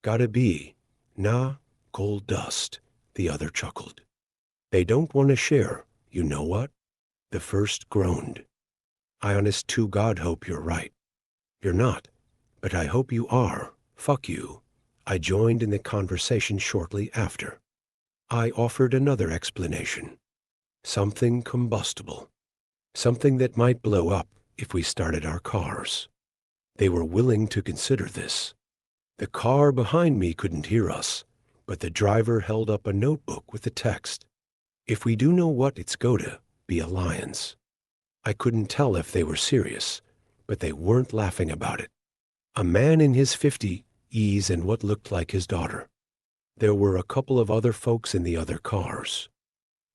Gotta be. Nah, gold dust, the other chuckled. They don't want to share, you know what? The first groaned. I honest to God hope you're right. You're not, but I hope you are. Fuck you. I joined in the conversation shortly after. I offered another explanation. Something combustible. Something that might blow up if we started our cars. They were willing to consider this. The car behind me couldn't hear us, but the driver held up a notebook with the text. If we do know what it's gotta be a lion's. I couldn't tell if they were serious, but they weren't laughing about it. A man in his 50s and what looked like his daughter. There were a couple of other folks in the other cars.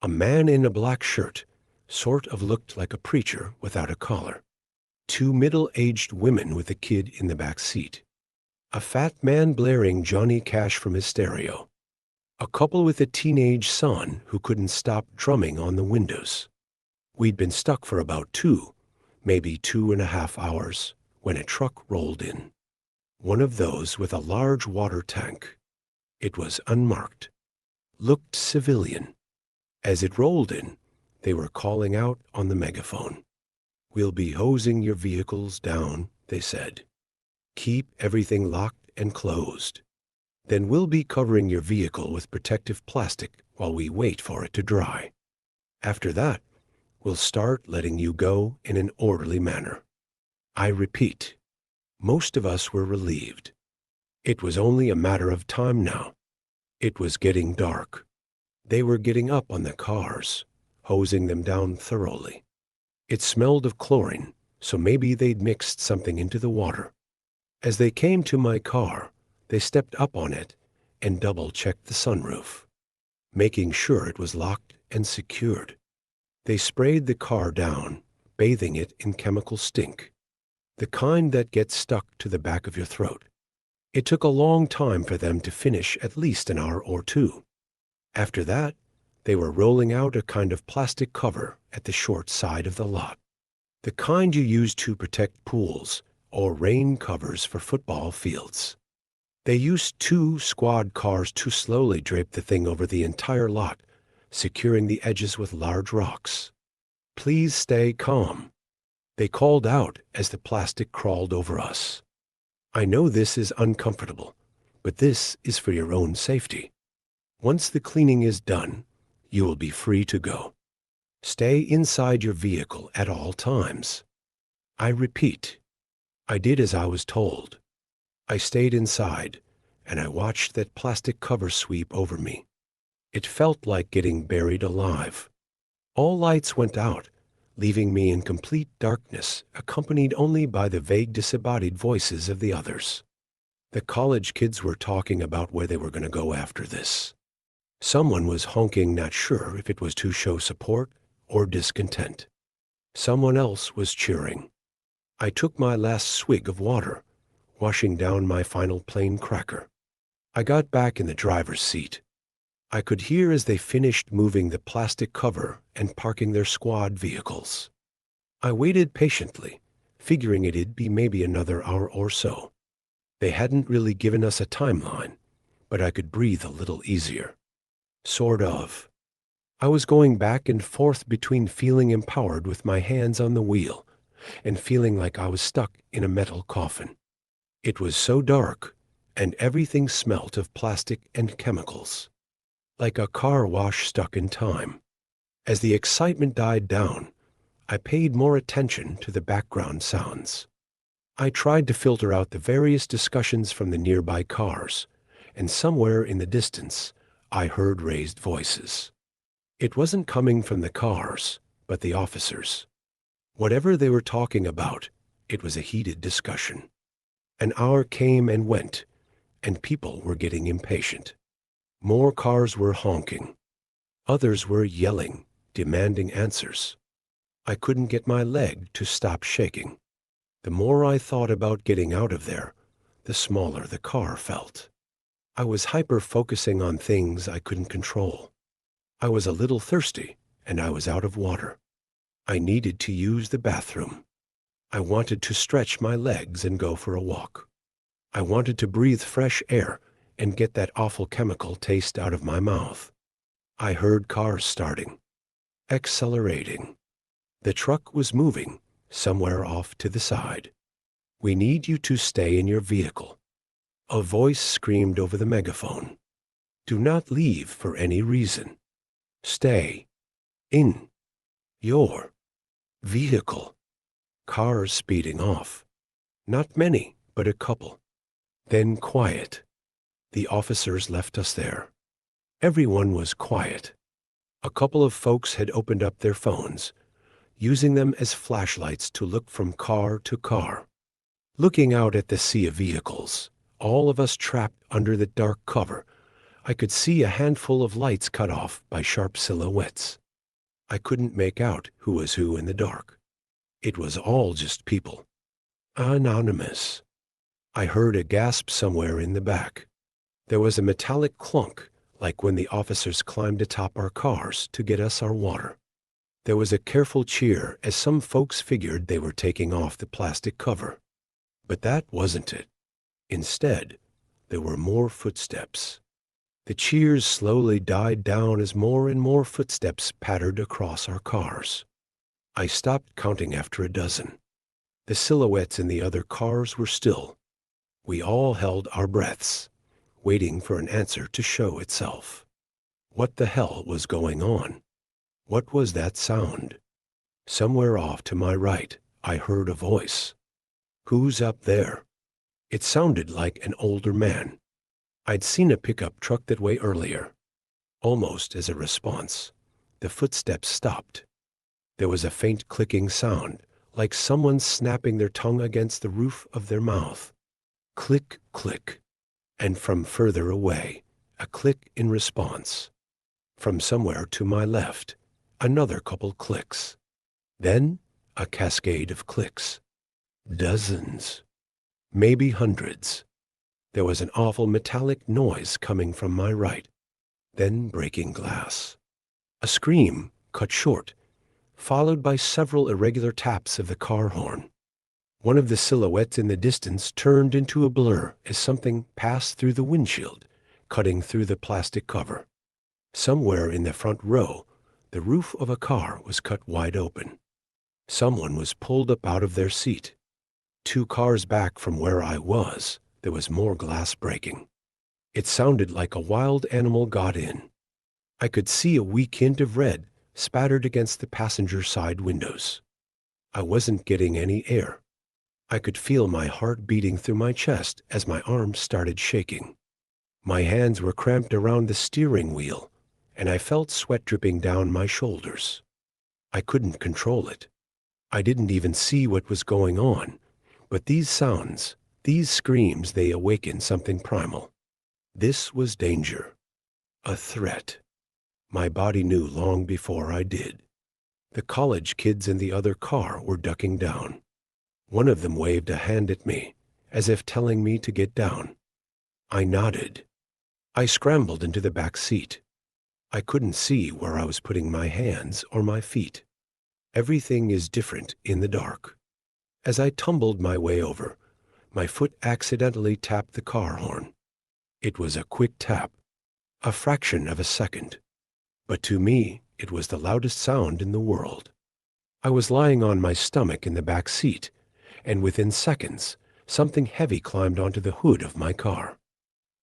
A man in a black shirt, sort of looked like a preacher without a collar. Two middle-aged women with a kid in the back seat. A fat man blaring Johnny Cash from his stereo. A couple with a teenage son who couldn't stop drumming on the windows. We'd been stuck for about maybe 2.5 hours, when a truck rolled in. One of those with a large water tank. It was unmarked. Looked civilian. As it rolled in, they were calling out on the megaphone. We'll be hosing your vehicles down, they said. Keep everything locked and closed. Then we'll be covering your vehicle with protective plastic while we wait for it to dry. After that, we'll start letting you go in an orderly manner. I repeat, most of us were relieved. It was only a matter of time now. It was getting dark. They were getting up on the cars, hosing them down thoroughly. It smelled of chlorine, so maybe they'd mixed something into the water. As they came to my car, they stepped up on it and double-checked the sunroof, making sure it was locked and secured. They sprayed the car down, bathing it in chemical stink, the kind that gets stuck to the back of your throat. It took a long time for them to finish, at least an hour or two. After that, they were rolling out a kind of plastic cover at the short side of the lot, the kind you use to protect pools or rain covers for football fields. They used 2 squad cars to slowly drape the thing over the entire lot, securing the edges with large rocks. Please stay calm. They called out as the plastic crawled over us. I know this is uncomfortable, but this is for your own safety. Once the cleaning is done, you will be free to go. Stay inside your vehicle at all times. I repeat, I did as I was told. I stayed inside, and I watched that plastic cover sweep over me. It felt like getting buried alive. All lights went out, leaving me in complete darkness, accompanied only by the vague disembodied voices of the others. The college kids were talking about where they were going to go after this. Someone was honking, not sure if it was to show support or discontent. Someone else was cheering. I took my last swig of water, washing down my final plain cracker. I got back in the driver's seat. I could hear as they finished moving the plastic cover and parking their squad vehicles. I waited patiently, figuring it'd be maybe another hour or so. They hadn't really given us a timeline, but I could breathe a little easier. Sort of. I was going back and forth between feeling empowered with my hands on the wheel and feeling like I was stuck in a metal coffin. It was so dark, and everything smelt of plastic and chemicals, like a car wash stuck in time. As the excitement died down, I paid more attention to the background sounds. I tried to filter out the various discussions from the nearby cars, and somewhere in the distance, I heard raised voices. It wasn't coming from the cars, but the officers. Whatever they were talking about, it was a heated discussion. An hour came and went, and people were getting impatient. More cars were honking. Others were yelling, demanding answers. I couldn't get my leg to stop shaking. The more I thought about getting out of there, the smaller the car felt. I was hyper-focusing on things I couldn't control. I was a little thirsty, and I was out of water. I needed to use the bathroom. I wanted to stretch my legs and go for a walk. I wanted to breathe fresh air and get that awful chemical taste out of my mouth. I heard cars starting, accelerating. The truck was moving somewhere off to the side. "We need you to stay in your vehicle." A voice screamed over the megaphone. "Do not leave for any reason. Stay in your vehicle." Cars speeding off. Not many, but a couple. Then quiet. The officers left us there. Everyone was quiet. A couple of folks had opened up their phones, using them as flashlights to look from car to car. Looking out at the sea of vehicles, all of us trapped under the dark cover, I could see a handful of lights cut off by sharp silhouettes. I couldn't make out who was who in the dark. It was all just people. Anonymous. I heard a gasp somewhere in the back. There was a metallic clunk, like when the officers climbed atop our cars to get us our water. There was a careful cheer as some folks figured they were taking off the plastic cover. But that wasn't it. Instead, there were more footsteps. The cheers slowly died down as more and more footsteps pattered across our cars. I stopped counting after a dozen. The silhouettes in the other cars were still. We all held our breaths, waiting for an answer to show itself. What the hell was going on? What was that sound? Somewhere off to my right, I heard a voice. "Who's up there?" It sounded like an older man. I'd seen a pickup truck that way earlier. Almost as a response, the footsteps stopped. There was a faint clicking sound, like someone snapping their tongue against the roof of their mouth. Click, click. And from further away, a click in response. From somewhere to my left, another couple clicks. Then a cascade of clicks. Dozens. Maybe hundreds. There was an awful metallic noise coming from my right, then breaking glass. A scream cut short, followed by several irregular taps of the car horn. One of the silhouettes in the distance turned into a blur as something passed through the windshield, cutting through the plastic cover. Somewhere in the front row, the roof of a car was cut wide open. Someone was pulled up out of their seat. 2 cars back from where I was, there was more glass breaking. It sounded like a wild animal got in. I could see a weak hint of red spattered against the passenger side windows. I wasn't getting any air. I could feel my heart beating through my chest as my arms started shaking. My hands were cramped around the steering wheel, and I felt sweat dripping down my shoulders. I couldn't control it. I didn't even see what was going on, but these sounds, these screams, they awakened something primal. This was danger. A threat. My body knew long before I did. The college kids in the other car were ducking down. One of them waved a hand at me, as if telling me to get down. I nodded. I scrambled into the back seat. I couldn't see where I was putting my hands or my feet. Everything is different in the dark. As I tumbled my way over, my foot accidentally tapped the car horn. It was a quick tap, a fraction of a second. But to me, it was the loudest sound in the world. I was lying on my stomach in the back seat, and within seconds, something heavy climbed onto the hood of my car.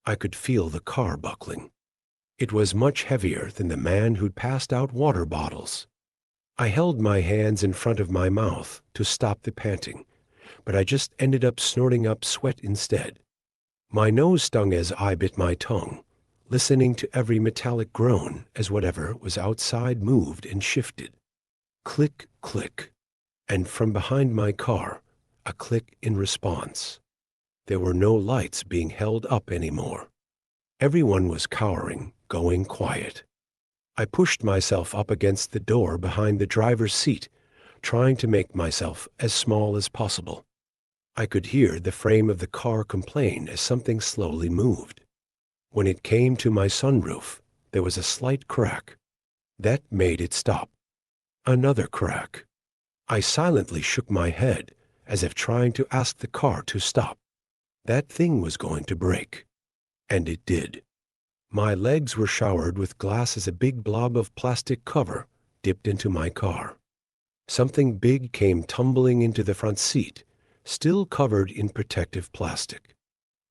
I could feel the car buckling. It was much heavier than the man who'd passed out water bottles. I held my hands in front of my mouth to stop the panting, but I just ended up snorting up sweat instead. My nose stung as I bit my tongue, listening to every metallic groan as whatever was outside moved and shifted. Click, click, and from behind my car, a click in response. There were no lights being held up anymore. Everyone was cowering, going quiet. I pushed myself up against the door behind the driver's seat, trying to make myself as small as possible. I could hear the frame of the car complain as something slowly moved. When it came to my sunroof, there was a slight crack. That made it stop. Another crack. I silently shook my head, as if trying to ask the car to stop. That thing was going to break. And it did. My legs were showered with glass as a big blob of plastic cover dipped into my car. Something big came tumbling into the front seat, still covered in protective plastic.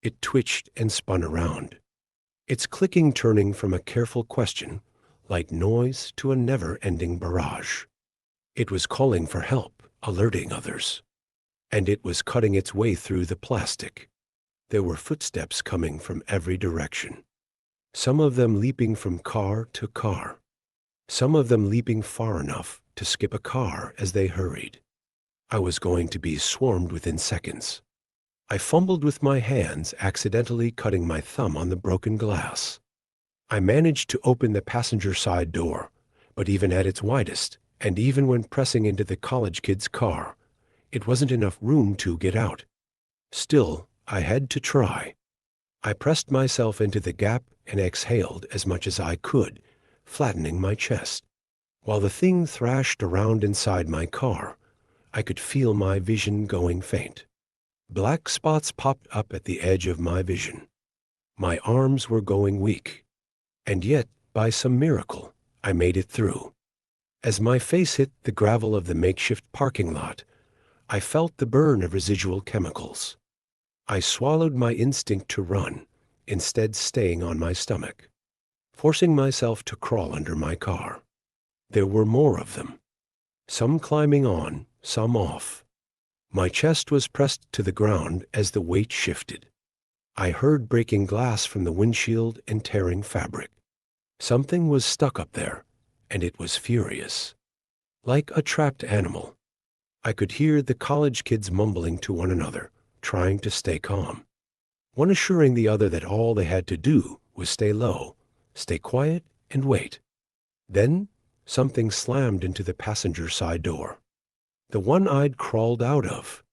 It twitched and spun around, its clicking turning from a careful question, like noise, to a never-ending barrage. It was calling for help, alerting others. And it was cutting its way through the plastic. There were footsteps coming from every direction. Some of them leaping from car to car. Some of them leaping far enough to skip a car as they hurried. I was going to be swarmed within seconds. I fumbled with my hands, accidentally cutting my thumb on the broken glass. I managed to open the passenger side door, but even at its widest, and even when pressing into the college kid's car, it wasn't enough room to get out. Still, I had to try. I pressed myself into the gap and exhaled as much as I could, flattening my chest. While the thing thrashed around inside my car, I could feel my vision going faint. Black spots popped up at the edge of my vision. My arms were going weak. And yet, by some miracle, I made it through. As my face hit the gravel of the makeshift parking lot, I felt the burn of residual chemicals. I swallowed my instinct to run, instead staying on my stomach, forcing myself to crawl under my car. There were more of them, some climbing on, some off. My chest was pressed to the ground as the weight shifted. I heard breaking glass from the windshield and tearing fabric. Something was stuck up there, and it was furious. Like a trapped animal. I could hear the college kids mumbling to one another, trying to stay calm. One assuring the other that all they had to do was stay low, stay quiet, and wait. Then, something slammed into the passenger side door. The one I'd crawled out of.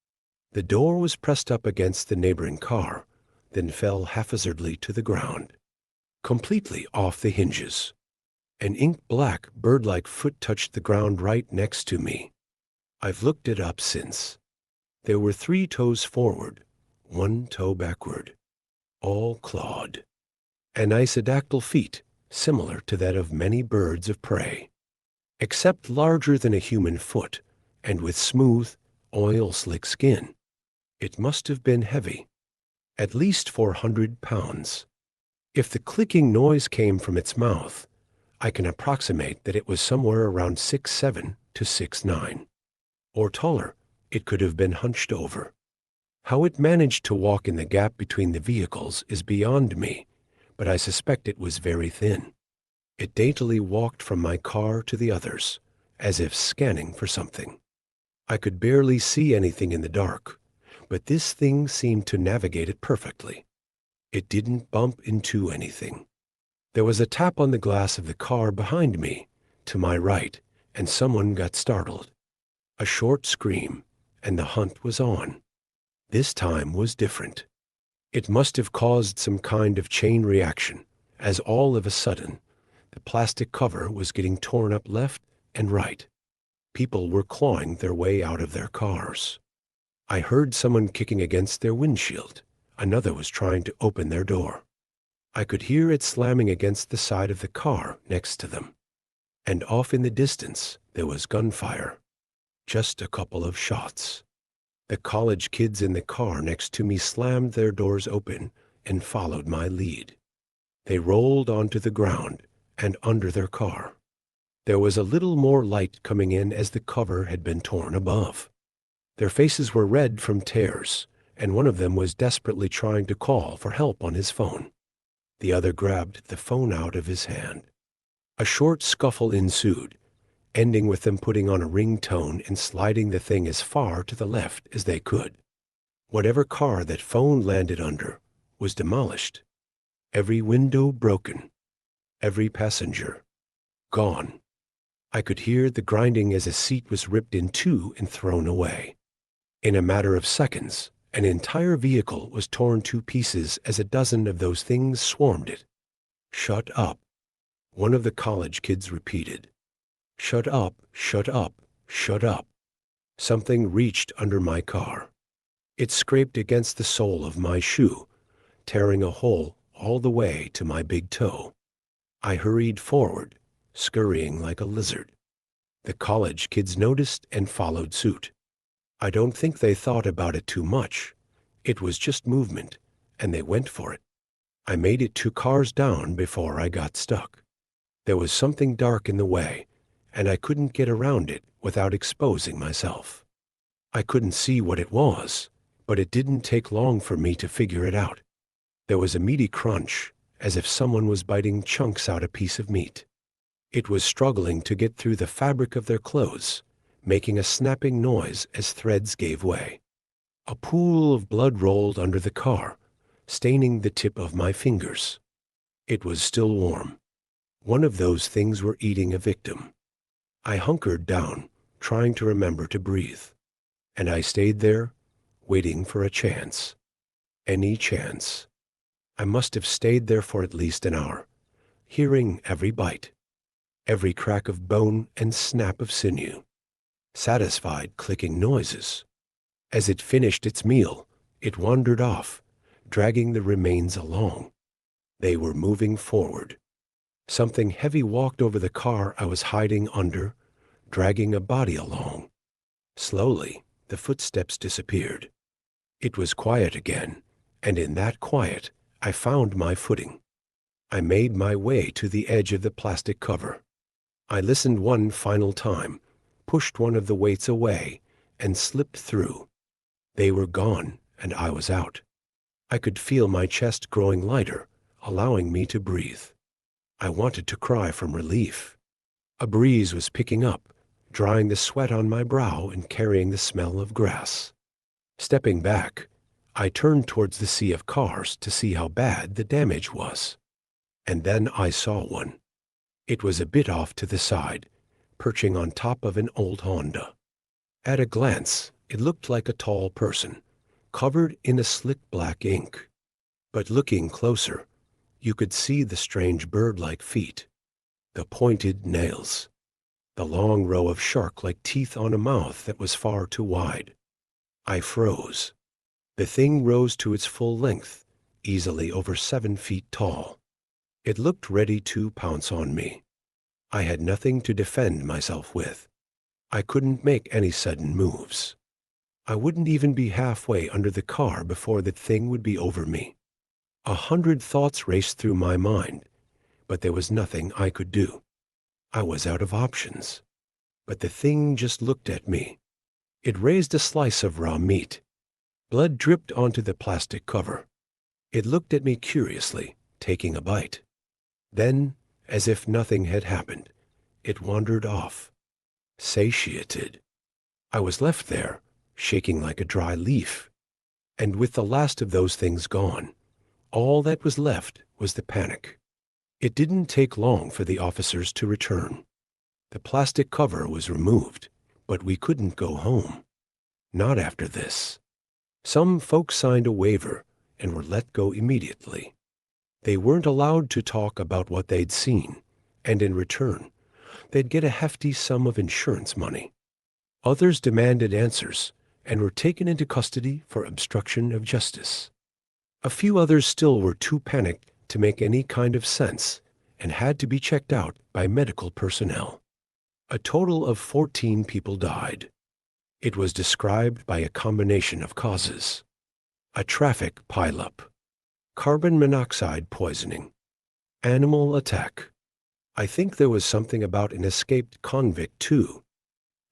The door was pressed up against the neighboring car, then fell haphazardly to the ground, completely off the hinges. An ink-black, bird-like foot touched the ground right next to me. I've looked it up since. There were 3 toes forward, 1 toe backward, all clawed. And isodactyl feet, similar to that of many birds of prey, except larger than a human foot, and with smooth, oil-slick skin. It must have been heavy, at least 400 pounds. If the clicking noise came from its mouth, I can approximate that it was somewhere around 6'7" to 6'9". Or taller, it could have been hunched over. How it managed to walk in the gap between the vehicles is beyond me, but I suspect it was very thin. It daintily walked from my car to the others, as if scanning for something. I could barely see anything in the dark, but this thing seemed to navigate it perfectly. It didn't bump into anything. There was a tap on the glass of the car behind me, to my right, and someone got startled. A short scream, and the hunt was on. This time was different. It must have caused some kind of chain reaction, as all of a sudden, the plastic cover was getting torn up left and right. People were clawing their way out of their cars. I heard someone kicking against their windshield. Another was trying to open their door. I could hear it slamming against the side of the car next to them. And off in the distance, there was gunfire. Just a couple of shots. The college kids in the car next to me slammed their doors open and followed my lead. They rolled onto the ground and under their car. There was a little more light coming in as the cover had been torn above. Their faces were red from tears, and one of them was desperately trying to call for help on his phone. The other grabbed the phone out of his hand. A short scuffle ensued, ending with them putting on a ringtone and sliding the thing as far to the left as they could. Whatever car that phone landed under was demolished. Every window broken. Every passenger gone. I could hear the grinding as a seat was ripped in two and thrown away. In a matter of seconds, an entire vehicle was torn to pieces as a dozen of those things swarmed it. "Shut up," one of the college kids repeated. "Shut up, shut up, shut up." Something reached under my car. It scraped against the sole of my shoe, tearing a hole all the way to my big toe. I hurried forward, scurrying like a lizard. The college kids noticed and followed suit. I don't think they thought about it too much. It was just movement, and they went for it. I made it 2 cars down before I got stuck. There was something dark in the way, and I couldn't get around it without exposing myself. I couldn't see what it was, but it didn't take long for me to figure it out. There was a meaty crunch, as if someone was biting chunks out a piece of meat. It was struggling to get through the fabric of their clothes, making a snapping noise as threads gave way. A pool of blood rolled under the car, staining the tip of my fingers. It was still warm. One of those things were eating a victim. I hunkered down, trying to remember to breathe. And I stayed there, waiting for a chance. Any chance. I must have stayed there for at least an hour, hearing every bite, every crack of bone and snap of sinew, satisfied clicking noises. As it finished its meal, it wandered off, dragging the remains along. They were moving forward. Something heavy walked over the car I was hiding under, dragging a body along. Slowly, the footsteps disappeared. It was quiet again, and in that quiet, I found my footing. I made my way to the edge of the plastic cover. I listened one final time, pushed one of the weights away, and slipped through. They were gone, and I was out. I could feel my chest growing lighter, allowing me to breathe. I wanted to cry from relief. A breeze was picking up, drying the sweat on my brow and carrying the smell of grass. Stepping back, I turned towards the sea of cars to see how bad the damage was. And then I saw one. It was a bit off to the side, perching on top of an old Honda. At a glance, it looked like a tall person, covered in a slick black ink. But looking closer, you could see the strange bird-like feet, the pointed nails, the long row of shark-like teeth on a mouth that was far too wide. I froze. The thing rose to its full length, easily over 7 feet tall. It looked ready to pounce on me. I had nothing to defend myself with. I couldn't make any sudden moves. I wouldn't even be halfway under the car before that thing would be over me. 100 thoughts raced through my mind, but there was nothing I could do. I was out of options. But the thing just looked at me. It raised a slice of raw meat. Blood dripped onto the plastic cover. It looked at me curiously, taking a bite. Then, as if nothing had happened, it wandered off, satiated. I was left there, shaking like a dry leaf. And with the last of those things gone, all that was left was the panic. It didn't take long for the officers to return. The plastic cover was removed, but we couldn't go home. Not after this. Some folks signed a waiver and were let go immediately. They weren't allowed to talk about what they'd seen, and in return, they'd get a hefty sum of insurance money. Others demanded answers and were taken into custody for obstruction of justice. A few others still were too panicked to make any kind of sense and had to be checked out by medical personnel. A total of 14 people died. It was described by a combination of causes: a traffic pileup, carbon monoxide poisoning, animal attack, I think there was something about an escaped convict, too.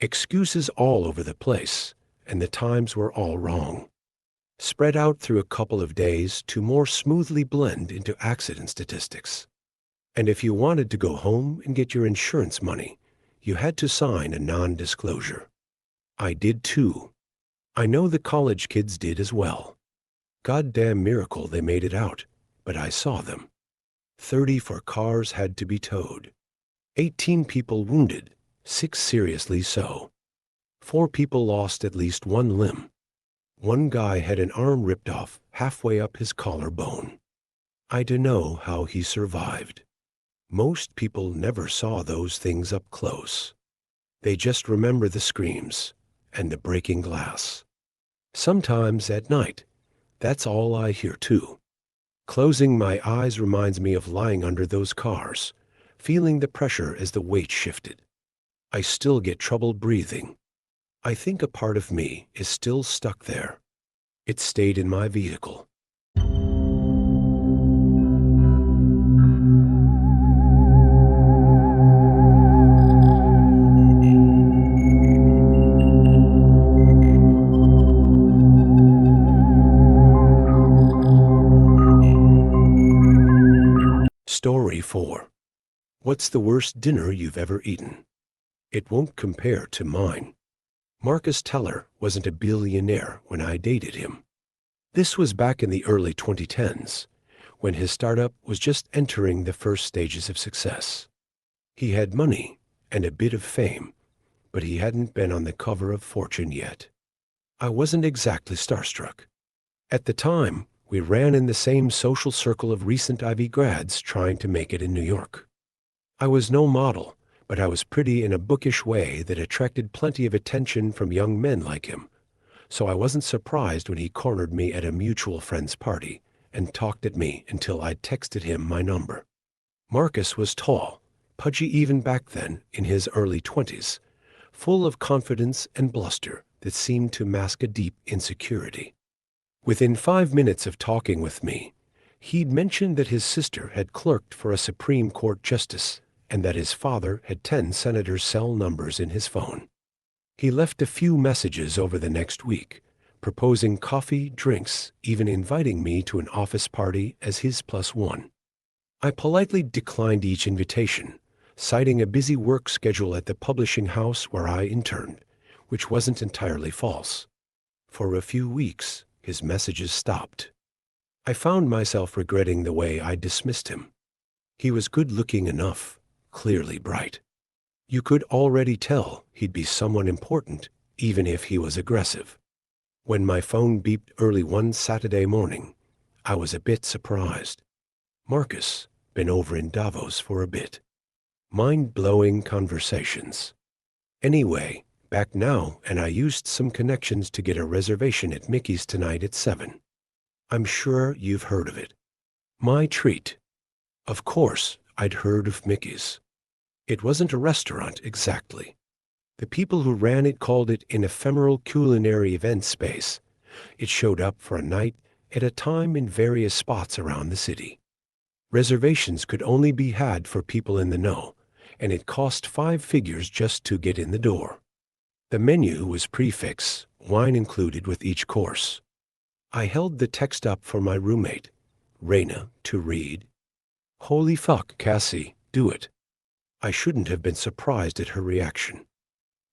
Excuses all over the place, and the times were all wrong. Spread out through a couple of days to more smoothly blend into accident statistics. And if you wanted to go home and get your insurance money, you had to sign a non-disclosure. I did too. I know the college kids did as well. Goddamn miracle they made it out, but I saw them. 34 cars had to be towed. 18 people wounded, 6 seriously so. 4 people lost at least one limb. One guy had an arm ripped off halfway up his collarbone. I dunno how he survived. Most people never saw those things up close. They just remember the screams and the breaking glass. Sometimes at night, that's all I hear too. Closing my eyes reminds me of lying under those cars, feeling the pressure as the weight shifted. I still get trouble breathing. I think a part of me is still stuck there. It stayed in my vehicle. Story 4. What's the worst dinner you've ever eaten? It won't compare to mine. Marcus Teller wasn't a billionaire when I dated him. This was back in the early 2010s, when his startup was just entering the first stages of success. He had money and a bit of fame, but he hadn't been on the cover of Fortune yet. I wasn't exactly starstruck. At the time, we ran in the same social circle of recent Ivy grads trying to make it in New York. I was no model, but I was pretty in a bookish way that attracted plenty of attention from young men like him, so I wasn't surprised when he cornered me at a mutual friend's party and talked at me until I'd texted him my number. Marcus was tall, pudgy even back then in his early 20s, full of confidence and bluster that seemed to mask a deep insecurity. Within 5 minutes of talking with me, he'd mentioned that his sister had clerked for a Supreme Court justice and that his father had 10 senators' cell numbers in his phone. He left a few messages over the next week, proposing coffee, drinks, even inviting me to an office party as his +1. I politely declined each invitation, citing a busy work schedule at the publishing house where I interned, which wasn't entirely false. For a few weeks, his messages stopped. I found myself regretting the way I dismissed him. He was good-looking enough, clearly bright. You could already tell he'd be someone important, even if he was aggressive. When my phone beeped early one Saturday morning, I was a bit surprised. Marcus, been over in Davos for a bit. Mind-blowing conversations. Anyway, back now, and I used some connections to get a reservation at Mickey's tonight at 7. I'm sure you've heard of it. My treat. Of course, I'd heard of Mickey's. It wasn't a restaurant exactly. The people who ran it called it an ephemeral culinary event space. It showed up for a night at a time in various spots around the city. Reservations could only be had for people in the know, and it cost 5 figures just to get in the door. The menu was prix, wine included with each course. I held the text up for my roommate, Raina, to read. Holy fuck, Cassie, do it. I shouldn't have been surprised at her reaction.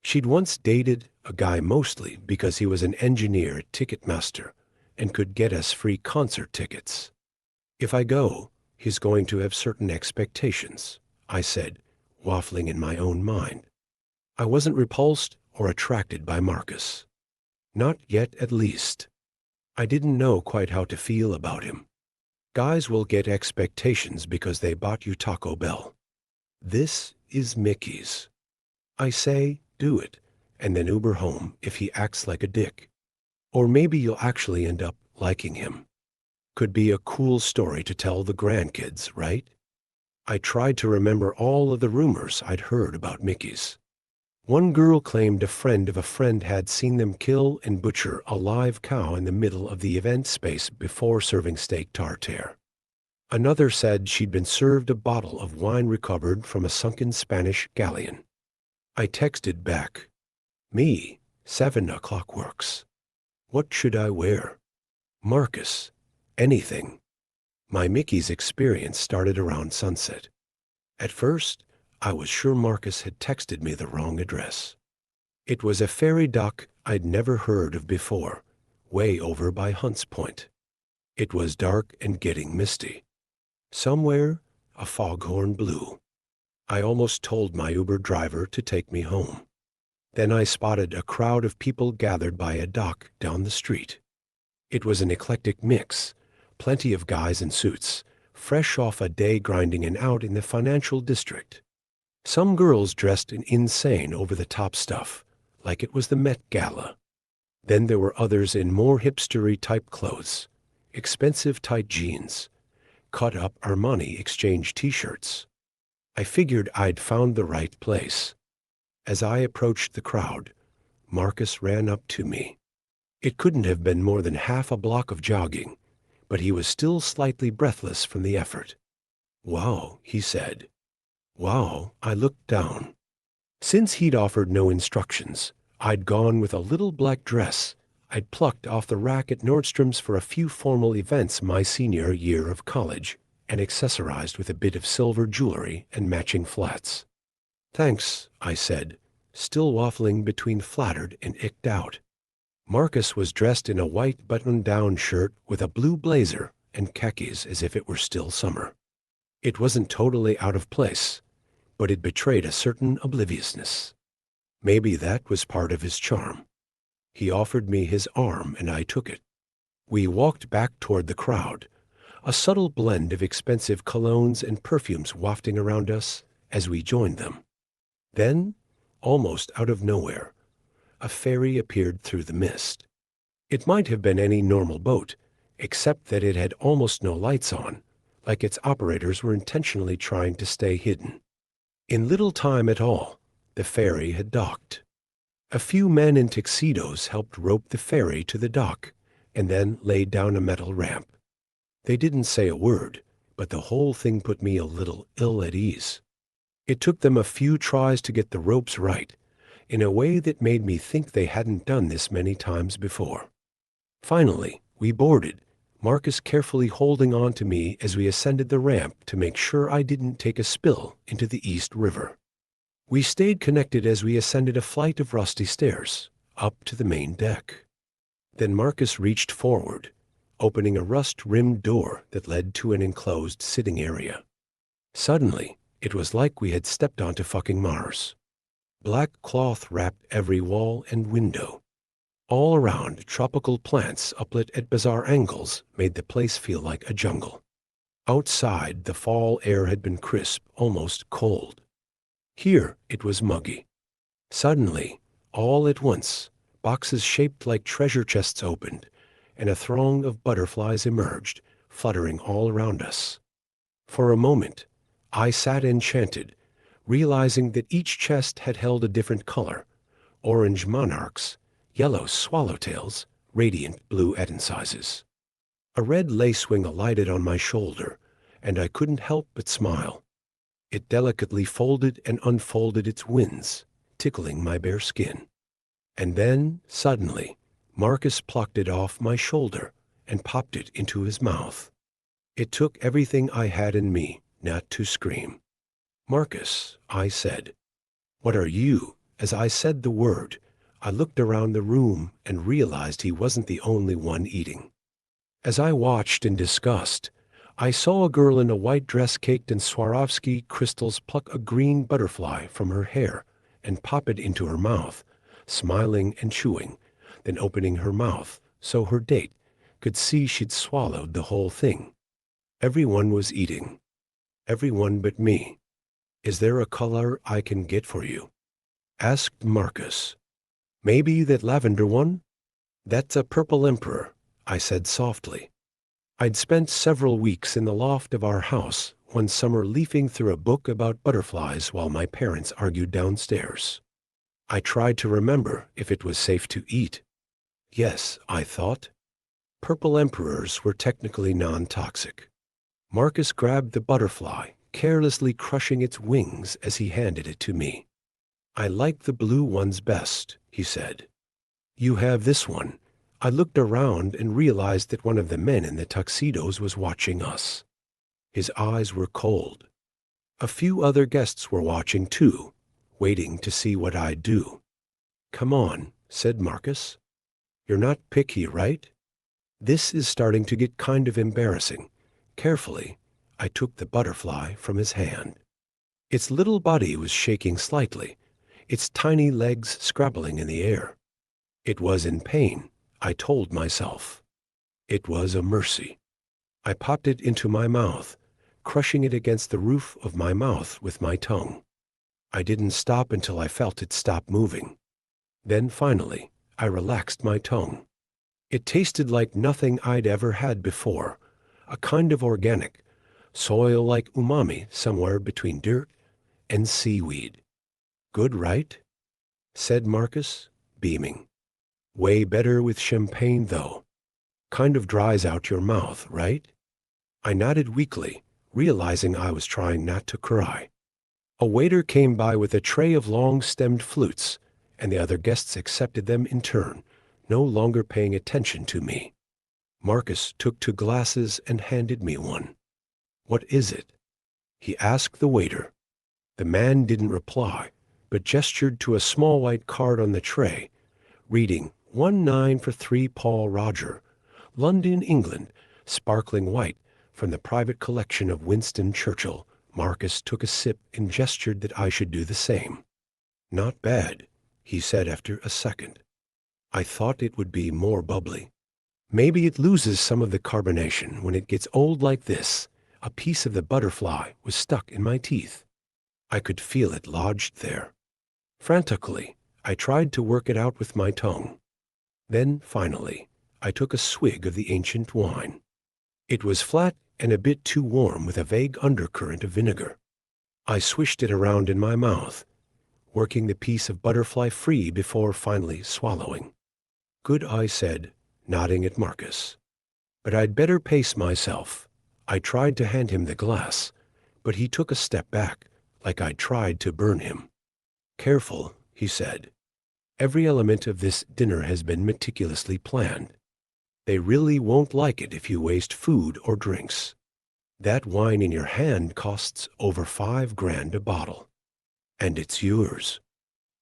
She'd once dated a guy mostly because he was an engineer at Ticketmaster and could get us free concert tickets. If I go, he's going to have certain expectations, I said, waffling in my own mind. I wasn't repulsed or attracted by Marcus. Not yet, at least. I didn't know quite how to feel about him. Guys will get expectations because they bought you Taco Bell. This is Mickey's. I say, do it, and then Uber home if he acts like a dick. Or maybe you'll actually end up liking him. Could be a cool story to tell the grandkids, right? I tried to remember all of the rumors I'd heard about Mickey's. One girl claimed a friend of a friend had seen them kill and butcher a live cow in the middle of the event space before serving steak tartare. Another said she'd been served a bottle of wine recovered from a sunken Spanish galleon. I texted back, "Me, 7 o'clock works. What should I wear? Marcus, anything." My Mickey's experience started around sunset. At first, I was sure Marcus had texted me the wrong address. It was a ferry dock I'd never heard of before, way over by Hunts Point. It was dark and getting misty. Somewhere, a foghorn blew. I almost told my Uber driver to take me home. Then I spotted a crowd of people gathered by a dock down the street. It was an eclectic mix, plenty of guys in suits, fresh off a day grinding it out in the financial district. Some girls dressed in insane over-the-top stuff, like it was the Met Gala. Then there were others in more hipstery-type clothes, expensive tight jeans, cut-up Armani exchange t-shirts. I figured I'd found the right place. As I approached the crowd, Marcus ran up to me. It couldn't have been more than half a block of jogging, but he was still slightly breathless from the effort. "Wow," he said. "Wow," I looked down. Since he'd offered no instructions, I'd gone with a little black dress I'd plucked off the rack at Nordstrom's for a few formal events my senior year of college, and accessorized with a bit of silver jewelry and matching flats. "Thanks," I said, still waffling between flattered and icked out. Marcus was dressed in a white button-down shirt with a blue blazer and khakis as if it were still summer. It wasn't totally out of place, but it betrayed a certain obliviousness. Maybe that was part of his charm. He offered me his arm and I took it. We walked back toward the crowd, a subtle blend of expensive colognes and perfumes wafting around us as we joined them. Then, almost out of nowhere, a ferry appeared through the mist. It might have been any normal boat, except that it had almost no lights on, like its operators were intentionally trying to stay hidden. In little time at all, the ferry had docked. A few men in tuxedos helped rope the ferry to the dock and then laid down a metal ramp. They didn't say a word, but the whole thing put me a little ill at ease. It took them a few tries to get the ropes right, in a way that made me think they hadn't done this many times before. Finally, we boarded, Marcus carefully holding on to me as we ascended the ramp to make sure I didn't take a spill into the East River. We stayed connected as we ascended a flight of rusty stairs, up to the main deck. Then Marcus reached forward, opening a rust-rimmed door that led to an enclosed sitting area. Suddenly, it was like we had stepped onto fucking Mars. Black cloth wrapped every wall and window. All around, tropical plants uplit at bizarre angles made the place feel like a jungle. Outside, the fall air had been crisp, almost cold. Here, it was muggy. Suddenly, all at once, boxes shaped like treasure chests opened, and a throng of butterflies emerged, fluttering all around us. For a moment, I sat enchanted, realizing that each chest had held a different color: orange monarchs, yellow swallowtails, radiant blue Edensizes. A red lace-wing alighted on my shoulder, and I couldn't help but smile. It delicately folded and unfolded its wings, tickling my bare skin. And then, suddenly, Marcus plucked it off my shoulder and popped it into his mouth. It took everything I had in me not to scream. "Marcus," I said. "What are you?" As I said the word, I looked around the room and realized he wasn't the only one eating. As I watched in disgust, I saw a girl in a white dress caked in Swarovski crystals pluck a green butterfly from her hair and pop it into her mouth, smiling and chewing, then opening her mouth so her date could see she'd swallowed the whole thing. Everyone was eating. Everyone but me. "Is there a color I can get for you?" asked Marcus. "Maybe that lavender one?" "That's a purple emperor," I said softly. I'd spent several weeks in the loft of our house one summer leafing through a book about butterflies while my parents argued downstairs. I tried to remember if it was safe to eat. Yes, I thought. Purple emperors were technically non-toxic. Marcus grabbed the butterfly, carelessly crushing its wings as he handed it to me. "I like the blue ones best," he said. "You have this one." I looked around and realized that one of the men in the tuxedos was watching us. His eyes were cold. A few other guests were watching too, waiting to see what I'd do. "Come on," said Marcus. "You're not picky, right?" This is starting to get kind of embarrassing. Carefully, I took the butterfly from his hand. Its little body was shaking slightly, its tiny legs scrabbling in the air. It was in pain, I told myself. It was a mercy. I popped it into my mouth, crushing it against the roof of my mouth with my tongue. I didn't stop until I felt it stop moving. Then finally, I relaxed my tongue. It tasted like nothing I'd ever had before, a kind of organic, soil-like umami somewhere between dirt and seaweed. "Good, right?" said Marcus, beaming. "Way better with champagne, though. Kind of dries out your mouth, right?" I nodded weakly, realizing I was trying not to cry. A waiter came by with a tray of long-stemmed flutes, and the other guests accepted them in turn, no longer paying attention to me. Marcus took 2 glasses and handed me one. "What is it?" he asked the waiter. The man didn't reply, but gestured to a small white card on the tray, reading 1-9 for 3 Paul Roger, London, England, sparkling white, from the private collection of Winston Churchill. Marcus took a sip and gestured that I should do the same. "Not bad," he said after a second. "I thought it would be more bubbly. Maybe it loses some of the carbonation when it gets old like this." A piece of the butterfly was stuck in my teeth. I could feel it lodged there. Frantically, I tried to work it out with my tongue. Then, finally, I took a swig of the ancient wine. It was flat and a bit too warm with a vague undercurrent of vinegar. I swished it around in my mouth, working the piece of butterfly free before finally swallowing. "Good," I said, nodding at Marcus. "But I'd better pace myself." I tried to hand him the glass, but he took a step back, like I'd tried to burn him. "Careful," he said. "Every element of this dinner has been meticulously planned. They really won't like it if you waste food or drinks. That wine in your hand costs over $5,000 a bottle. And it's yours.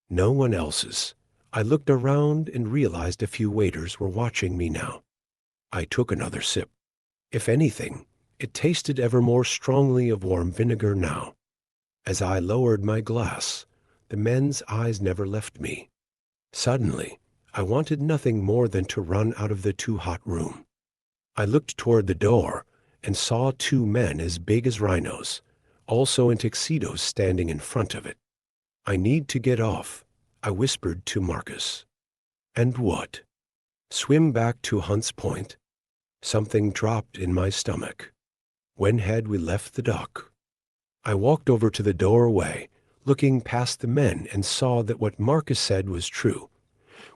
No one else's." I looked around and realized a few waiters were watching me now. I took another sip. If anything, it tasted ever more strongly of warm vinegar now. As I lowered my glass, the men's eyes never left me. Suddenly, I wanted nothing more than to run out of the too-hot room. I looked toward the door and saw 2 men as big as rhinos, also in tuxedos, standing in front of it. "I need to get off," I whispered to Marcus. "And what?" "Swim back to Hunt's Point." Something dropped in my stomach. When had we left the dock? I walked over to the doorway, looking past the men, and saw that what Marcus said was true.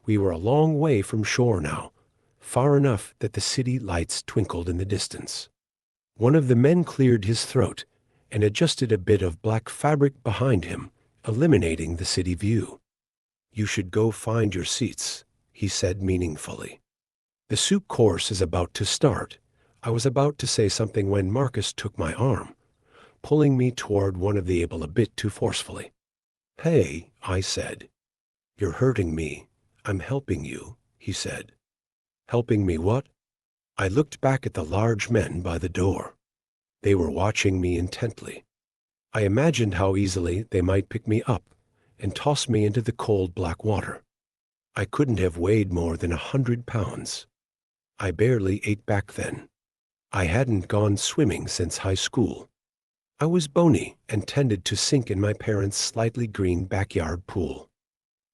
We were a long way from shore now, far enough that the city lights twinkled in the distance. One of the men cleared his throat and adjusted a bit of black fabric behind him, eliminating the city view. "You should go find your seats," he said meaningfully. "The soup course is about to start." I was about to say something when Marcus took my arm, pulling me toward one of the able a bit too forcefully. "Hey," I said. "You're hurting me. I'm helping you," he said. "Helping me what?" I looked back at the large men by the door. They were watching me intently. I imagined how easily they might pick me up and toss me into the cold black water. I couldn't have weighed more than 100 pounds. I barely ate back then. I hadn't gone swimming since high school. I was bony and tended to sink in my parents' slightly green backyard pool.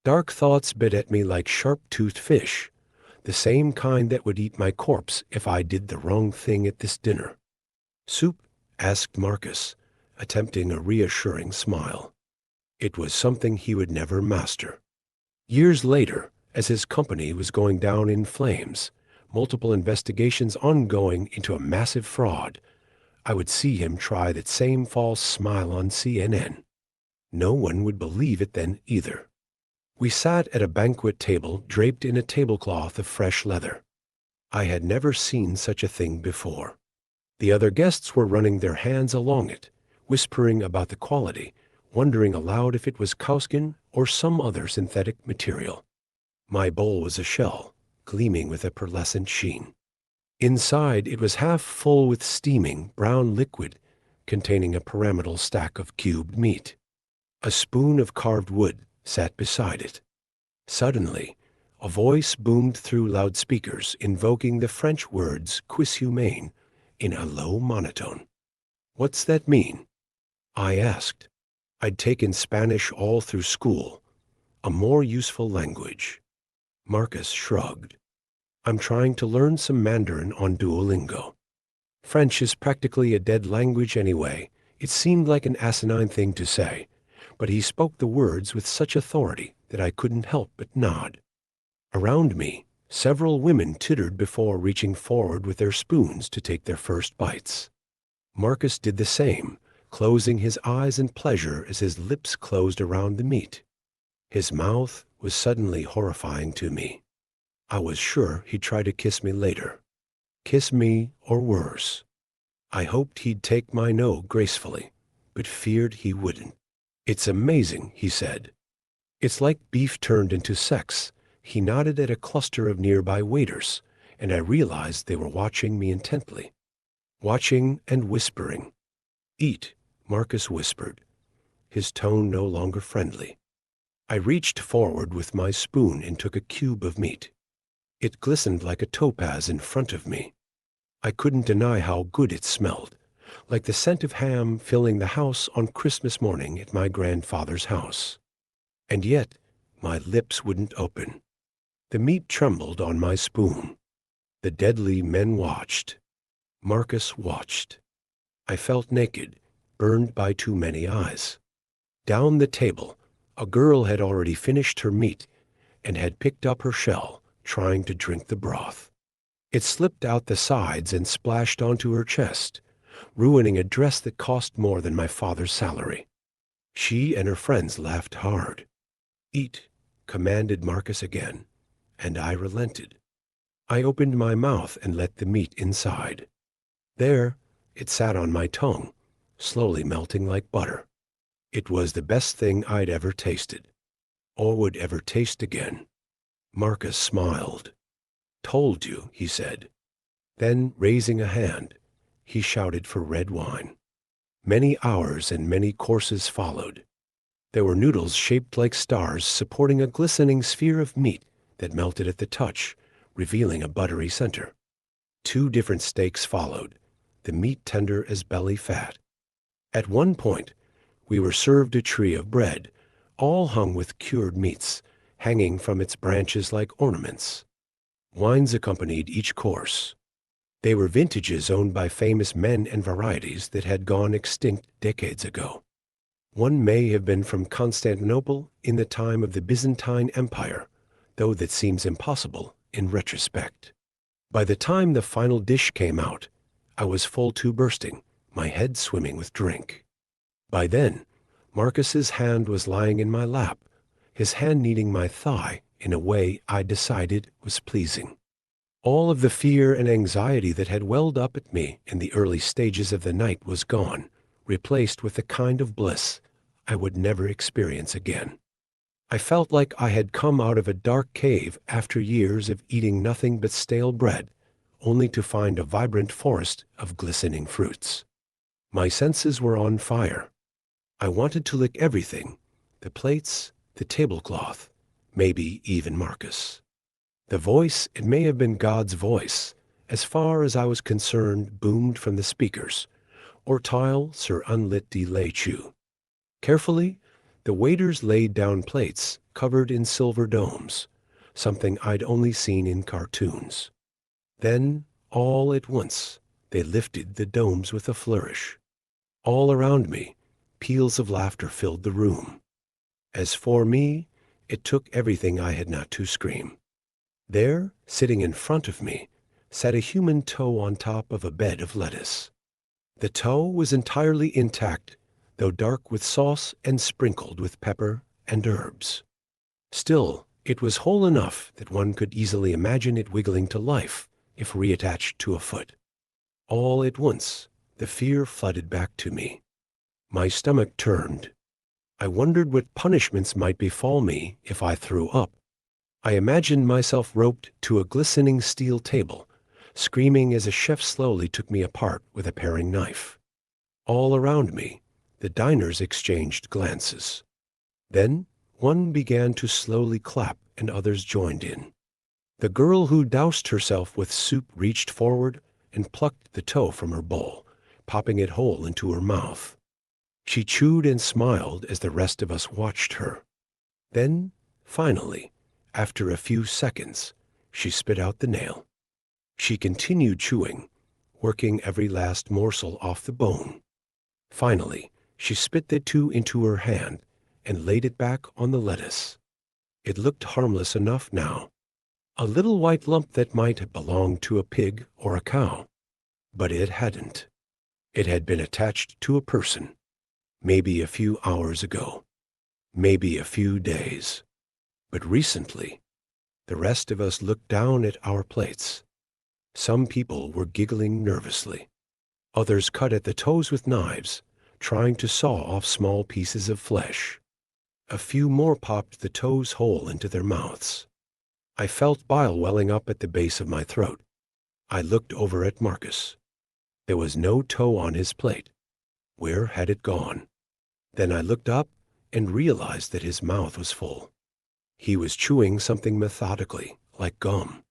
Dark thoughts bit at me like sharp-toothed fish, the same kind that would eat my corpse if I did the wrong thing at this dinner. "Soup?" asked Marcus, attempting a reassuring smile. It was something he would never master. Years later, as his company was going down in flames, multiple investigations ongoing into a massive fraud, I would see him try that same false smile on CNN. No one would believe it then either. We sat at a banquet table draped in a tablecloth of fresh leather. I had never seen such a thing before. The other guests were running their hands along it, whispering about the quality, wondering aloud if it was cowskin or some other synthetic material. My bowl was a shell, gleaming with a pearlescent sheen. Inside it was half full with steaming, brown liquid containing a pyramidal stack of cubed meat. A spoon of carved wood sat beside it. Suddenly, a voice boomed through loudspeakers invoking the French words "quis humain" in a low monotone. "What's that mean?" I asked. I'd taken Spanish all through school, a more useful language. Marcus shrugged. "I'm trying to learn some Mandarin on Duolingo. French is practically a dead language anyway." It seemed like an asinine thing to say, but he spoke the words with such authority that I couldn't help but nod. Around me, several women tittered before reaching forward with their spoons to take their first bites. Marcus did the same, closing his eyes in pleasure as his lips closed around the meat. His mouth was suddenly horrifying to me. I was sure he'd try to kiss me later. Kiss me or worse. I hoped he'd take my no gracefully, but feared he wouldn't. "It's amazing," he said. "It's like beef turned into sex." He nodded at a cluster of nearby waiters, and I realized they were watching me intently. Watching and whispering. "Eat," Marcus whispered, his tone no longer friendly. I reached forward with my spoon and took a cube of meat. It glistened like a topaz in front of me. I couldn't deny how good it smelled, like the scent of ham filling the house on Christmas morning at my grandfather's house. And yet, my lips wouldn't open. The meat trembled on my spoon. The deadly men watched. Marcus watched. I felt naked, burned by too many eyes. Down the table, a girl had already finished her meat and had picked up her shell, trying to drink the broth. It slipped out the sides and splashed onto her chest, ruining a dress that cost more than my father's salary. She and her friends laughed hard. "Eat," commanded Marcus again, and I relented. I opened my mouth and let the meat inside. There, it sat on my tongue, slowly melting like butter. It was the best thing I'd ever tasted, or would ever taste again. Marcus smiled. "Told you," he said. Then, raising a hand, he shouted for red wine. Many hours and many courses followed. There were noodles shaped like stars supporting a glistening sphere of meat that melted at the touch, revealing a buttery center. 2 different steaks followed, the meat tender as belly fat. At one point, we were served a tree of bread, all hung with cured meats, hanging from its branches like ornaments. Wines accompanied each course. They were vintages owned by famous men and varieties that had gone extinct decades ago. One may have been from Constantinople in the time of the Byzantine Empire, though that seems impossible in retrospect. By the time the final dish came out, I was full to bursting, my head swimming with drink. By then, Marcus's hand was lying in my lap, his hand kneading my thigh in a way I decided was pleasing. All of the fear and anxiety that had welled up at me in the early stages of the night was gone, replaced with a kind of bliss I would never experience again. I felt like I had come out of a dark cave after years of eating nothing but stale bread, only to find a vibrant forest of glistening fruits. My senses were on fire. I wanted to lick everything, the plates, the tablecloth, maybe even Marcus. The voice, it may have been God's voice, as far as I was concerned, boomed from the speakers, or tile sur unlit de lait chu. Carefully, the waiters laid down plates covered in silver domes, something I'd only seen in cartoons. Then, all at once, they lifted the domes with a flourish. All around me, peals of laughter filled the room. As for me, it took everything I had not to scream. There, sitting in front of me, sat a human toe on top of a bed of lettuce. The toe was entirely intact, though dark with sauce and sprinkled with pepper and herbs. Still, it was whole enough that one could easily imagine it wiggling to life if reattached to a foot. All at once, the fear flooded back to me. My stomach turned. I wondered what punishments might befall me if I threw up. I imagined myself roped to a glistening steel table, screaming as a chef slowly took me apart with a paring knife. All around me, the diners exchanged glances. Then, one began to slowly clap and others joined in. The girl who doused herself with soup reached forward and plucked the toe from her bowl, popping it whole into her mouth. She chewed and smiled as the rest of us watched her. Then, finally, after a few seconds, she spit out the nail. She continued chewing, working every last morsel off the bone. Finally, she spit the two into her hand and laid it back on the lettuce. It looked harmless enough now. A little white lump that might have belonged to a pig or a cow. But it hadn't. It had been attached to a person. Maybe a few hours ago. Maybe a few days. But recently, the rest of us looked down at our plates. Some people were giggling nervously. Others cut at the toes with knives, trying to saw off small pieces of flesh. A few more popped the toes whole into their mouths. I felt bile welling up at the base of my throat. I looked over at Marcus. There was no toe on his plate. Where had it gone? Then I looked up and realized that his mouth was full. He was chewing something methodically, like gum.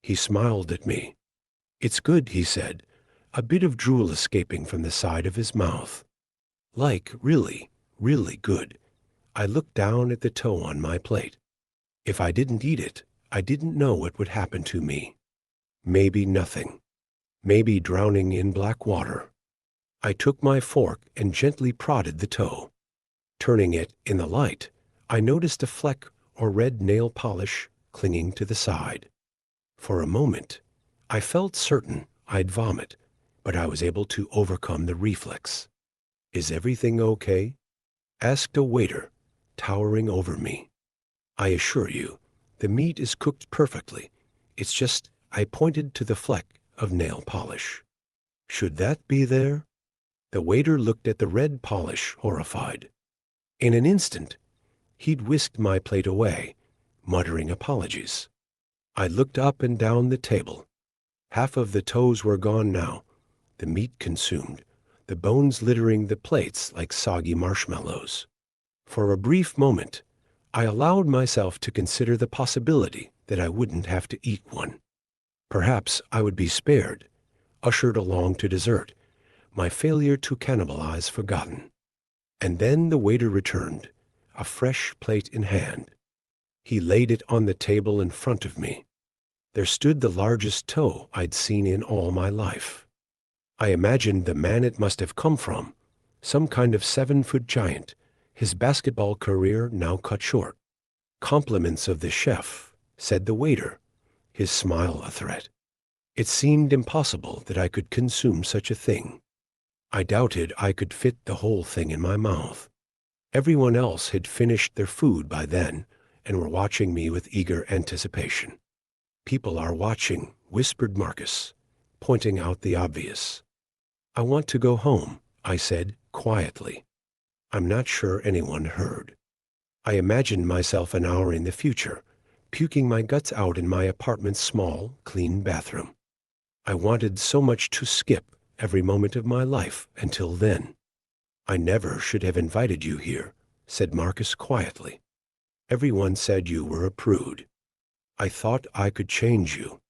He smiled at me. "It's good," he said, a bit of drool escaping from the side of his mouth. Like, really, really good. I looked down at the toe on my plate. If I didn't eat it, I didn't know what would happen to me. Maybe nothing. Maybe drowning in black water. I took my fork and gently prodded the toe. Turning it in the light, I noticed a fleck or red nail polish clinging to the side. For a moment, I felt certain I'd vomit, but I was able to overcome the reflex. "Is everything okay?" asked a waiter, towering over me. "I assure you, the meat is cooked perfectly. It's just," I pointed to the fleck of nail polish. "Should that be there?" The waiter looked at the red polish, horrified. In an instant, he'd whisked my plate away, muttering apologies. I looked up and down the table. Half of the toes were gone now, the meat consumed, the bones littering the plates like soggy marshmallows. For a brief moment, I allowed myself to consider the possibility that I wouldn't have to eat one. Perhaps I would be spared, ushered along to dessert, my failure to cannibalize forgotten. And then the waiter returned, a fresh plate in hand. He laid it on the table in front of me. There stood the largest toe I'd seen in all my life. I imagined the man it must have come from, some kind of 7-foot giant, his basketball career now cut short. "Compliments of the chef," said the waiter, his smile a threat. It seemed impossible that I could consume such a thing. I doubted I could fit the whole thing in my mouth. Everyone else had finished their food by then and were watching me with eager anticipation. "People are watching," whispered Marcus, pointing out the obvious. "I want to go home," I said quietly. I'm not sure anyone heard. I imagined myself an hour in the future, puking my guts out in my apartment's small, clean bathroom. I wanted so much to skip every moment of my life until then. "I never should have invited you here," said Marcus quietly. "Everyone said you were a prude. I thought I could change you.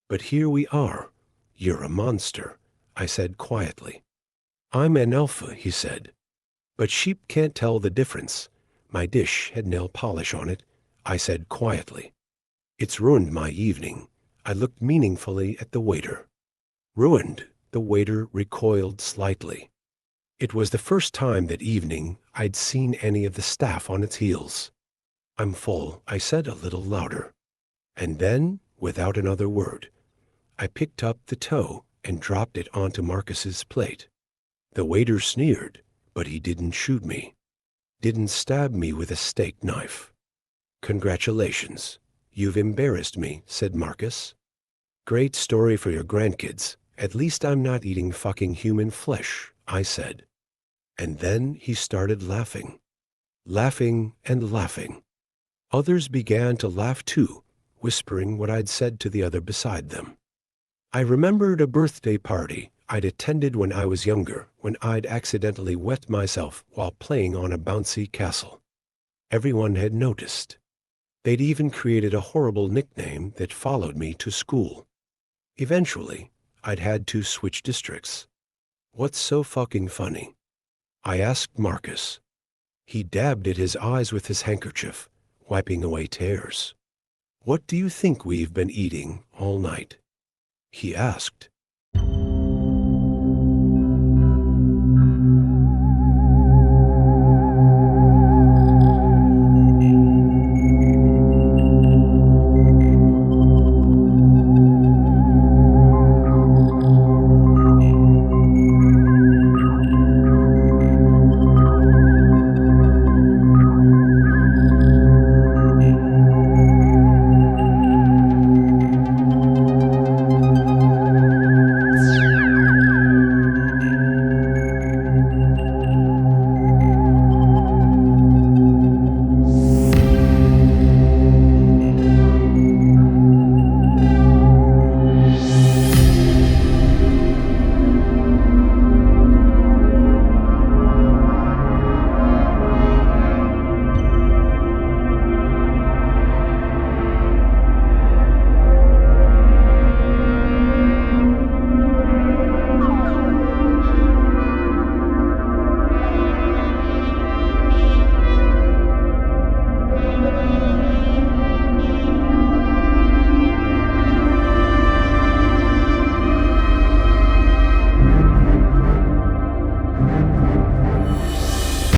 But here we are. You're a monster," I said quietly. "I'm an alpha," he said. "But sheep can't tell the difference. My dish had nail polish on it," I said quietly. "It's ruined my evening." I looked meaningfully at the waiter. "Ruined?" The waiter recoiled slightly. It was the first time that evening I'd seen any of the staff on its heels. "I'm full," I said a little louder. And then, without another word, I picked up the toe and dropped it onto Marcus's plate. The waiter sneered, but he didn't shoot me, didn't stab me with a steak knife. Congratulations. You've embarrassed me, said Marcus. Great story for your grandkids. At least I'm not eating fucking human flesh, I said. And then he started laughing. Laughing and laughing. Others began to laugh too, whispering what I'd said to the other beside them. I remembered a birthday party I'd attended when I was younger, when I'd accidentally wet myself while playing on a bouncy castle. Everyone had noticed. They'd even created a horrible nickname that followed me to school. Eventually, I'd had to switch districts. What's so fucking funny? I asked Marcus. He dabbed at his eyes with his handkerchief, wiping away tears. What do you think we've been eating all night? He asked.